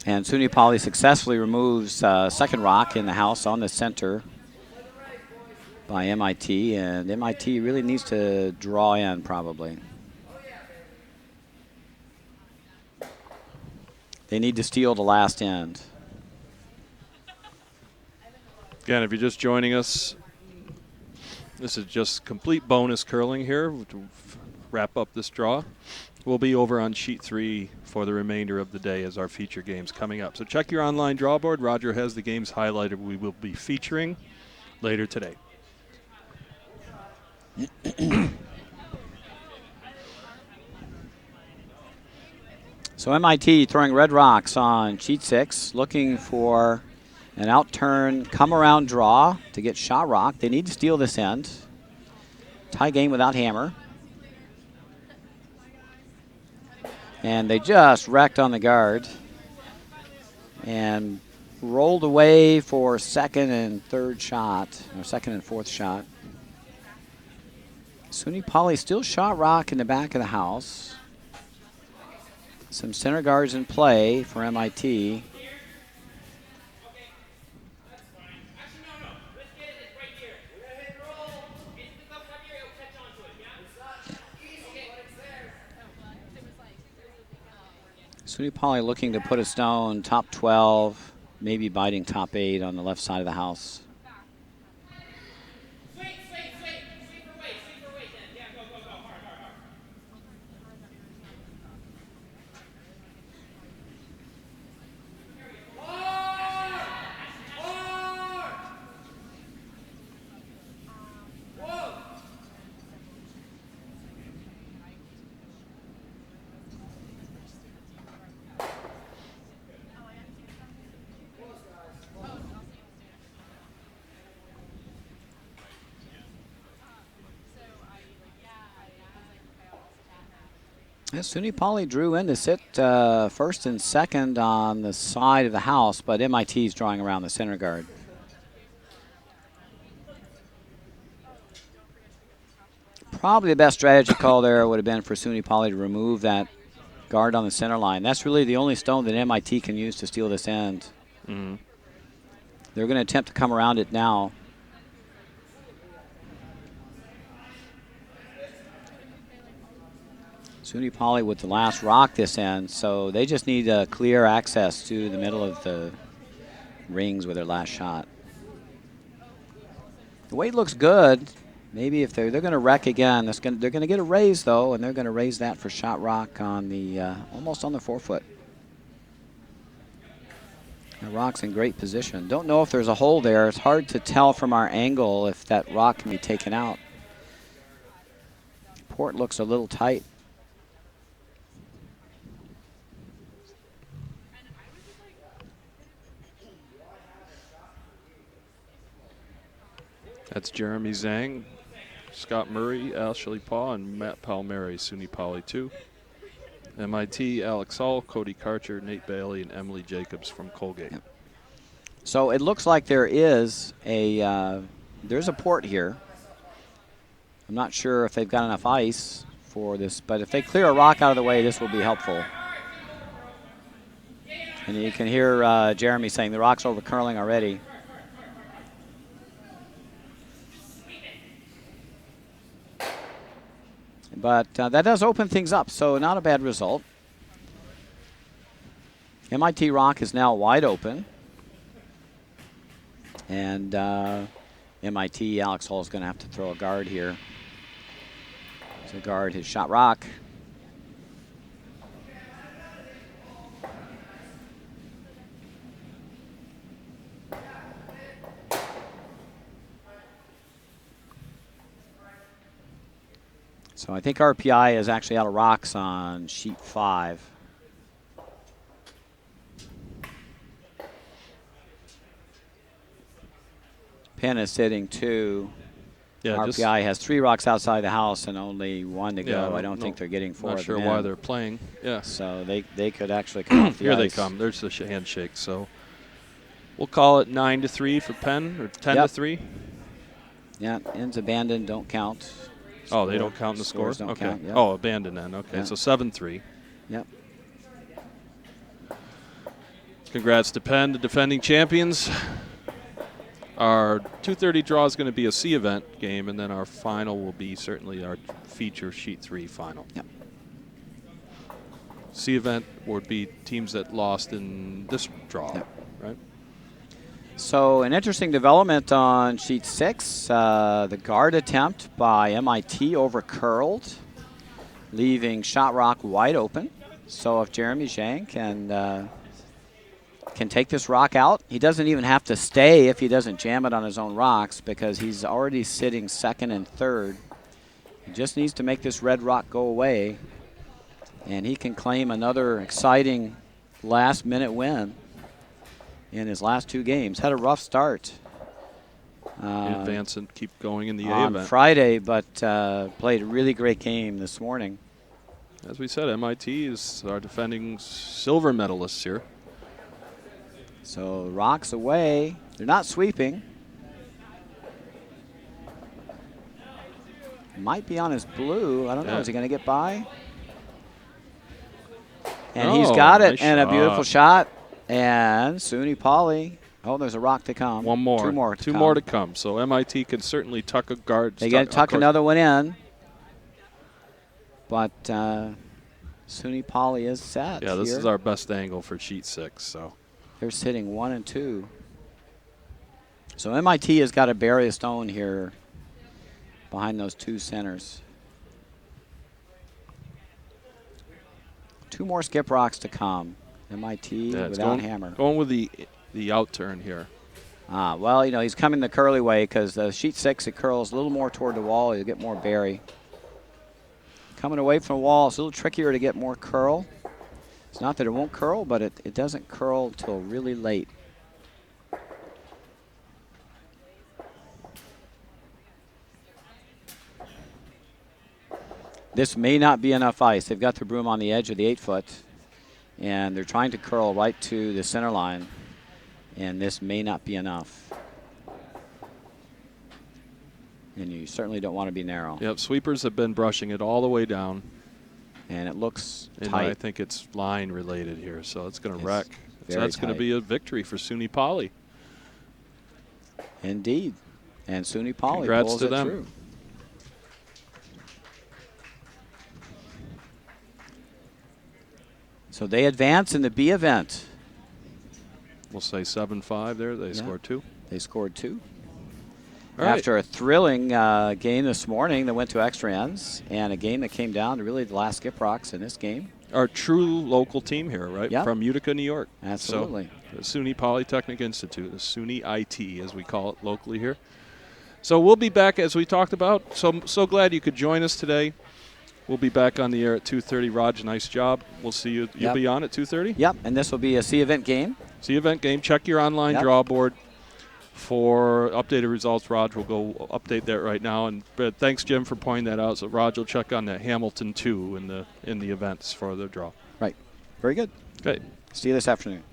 And SUNY Poly successfully removes second rock in the house on the center by MIT, and MIT really needs to draw in probably. They need to steal the last end. Again, if you're just joining us, this is just complete bonus curling here to wrap up this draw. We'll be over on sheet 3 for the remainder of the day as our feature games coming up. So check your online draw board. Roger has the games highlighted we will be featuring later today. So MIT throwing red rocks on sheet 6, looking for an out-turn, come-around draw to get shot rock. They need to steal this end. Tie game without hammer. And they just wrecked on the guard and rolled away for second and third shot, or second and fourth shot. SUNY Poly still shot rock in the back of the house. Some center guards in play for MIT. SUNY Poly looking to put a stone top 12, maybe biting top 8 on the left side of the house. SUNY Poly drew in to sit first and second on the side of the house, but MIT's drawing around the center guard. Probably the best strategy call there would have been for SUNY Poly to remove that guard on the center line. That's really the only stone that MIT can use to steal this end. Mm-hmm. They're going to attempt to come around it now. SUNY Poly with the last rock this end, so they just need clear access to the middle of the rings with their last shot. The weight looks good. Maybe if they're going to wreck again, they're going to get a raise though, and they're going to raise that for shot rock on the almost on the 4-foot. The rock's in great position. Don't know if there's a hole there. It's hard to tell from our angle if that rock can be taken out. Port looks a little tight. That's Jeremy Zhang, Scott Murray, Ashley Paul, and Matt Palmieri, SUNY Poly 2. MIT, Alex Hall, Cody Karcher, Nate Bailey, and Emily Jacobs from Colgate. Yep. So it looks like there is there's a port here. I'm not sure if they've got enough ice for this, but if they clear a rock out of the way, this will be helpful. And you can hear Jeremy saying the rock's over curling already. But that does open things up, so not a bad result. MIT rock is now wide open. And MIT, Alex Hall is going to have to throw a guard here to guard his shot rock. So I think RPI is actually out of rocks on sheet 5. Penn is sitting 2. Yeah, RPI has 3 rocks outside the house and only 1 to go. I don't think they're getting 4 Not of sure them why in. they're playing. Yeah. So they could actually come off the Here ice. they come. There's the handshake. So we'll call it 9-3 for Penn, or 10-3. Yeah, ends abandoned, don't count. Oh, they don't count in the score? Scores don't Okay. count, yep. Oh, abandoned then. Okay, Yeah. so 7-3. Yep. Congrats to Penn, the defending champions. Our 2:30 draw is going to be a C event game, and then our final will be certainly our feature sheet 3 final. Yep. C event would be teams that lost in this draw, Yep. right? So an interesting development on sheet 6. The guard attempt by MIT over curled, leaving shot rock wide open. So if Jeremy Zhang can take this rock out, he doesn't even have to stay if he doesn't jam it on his own rocks, because he's already sitting 2nd and 3rd. He just needs to make this red rock go away, and he can claim another exciting last-minute win in his last 2 games. Had a rough start Advance and keep going in the A on event. Friday, but played a really great game this morning. As we said, MIT is our defending silver medalists here. So rocks away. They're not sweeping. Might be on his blue. I don't know. Is he going to get by? And he's got it, nice and a beautiful shot. shot. And SUNY Poly. Oh, there's a rock to come. One more. 2 more. Two more to come. So MIT can certainly tuck a guard. They got to tuck another one in. But SUNY Poly is set. Yeah, this here. is our best angle for sheet 6. So They're sitting 1 and 2. So MIT has got to bury a stone here behind those 2 centers. 2 more skip rocks to come. MIT without hammer. Going with the out turn here. Well, you know, he's coming the curly way, because the sheet 6, it curls a little more toward the wall. You'll get more bury. Coming away from the wall, it's a little trickier to get more curl. It's not that it won't curl, but it doesn't curl till really late. This may not be enough ice. They've got the broom on the edge of the 8-foot, and they're trying to curl right to the center line, and this may not be enough. And you certainly don't want to be narrow. Yep, sweepers have been brushing it all the way down. And it looks And tight. I think it's line related here, so it's going to wreck. So very that's going to tight. be a victory for SUNY Poly. Indeed. And SUNY Poly Congrats pulls to it them. through. So they advance in the B event. We'll say 7-5 there. They scored 2. They scored 2. All right. After a thrilling game this morning that went to extra ends, and a game that came down to really the last skip rocks in this game. Our true local team here, right? Yep. From Utica, New York. Absolutely. So, the SUNY Polytechnic Institute, the SUNY IT, as we call it locally here. So we'll be back, as we talked about. So glad you could join us today. We'll be back on the air at 2:30. Raj, nice job. We'll see you. You'll be on at 2:30? Yep, and this will be a C event game. C event game. Check your online draw board for updated results. Raj will go update that right now. And thanks, Jim, for pointing that out. So Raj will check on that Hamilton 2 in the events for the draw. Right. Very good. Okay. See you this afternoon.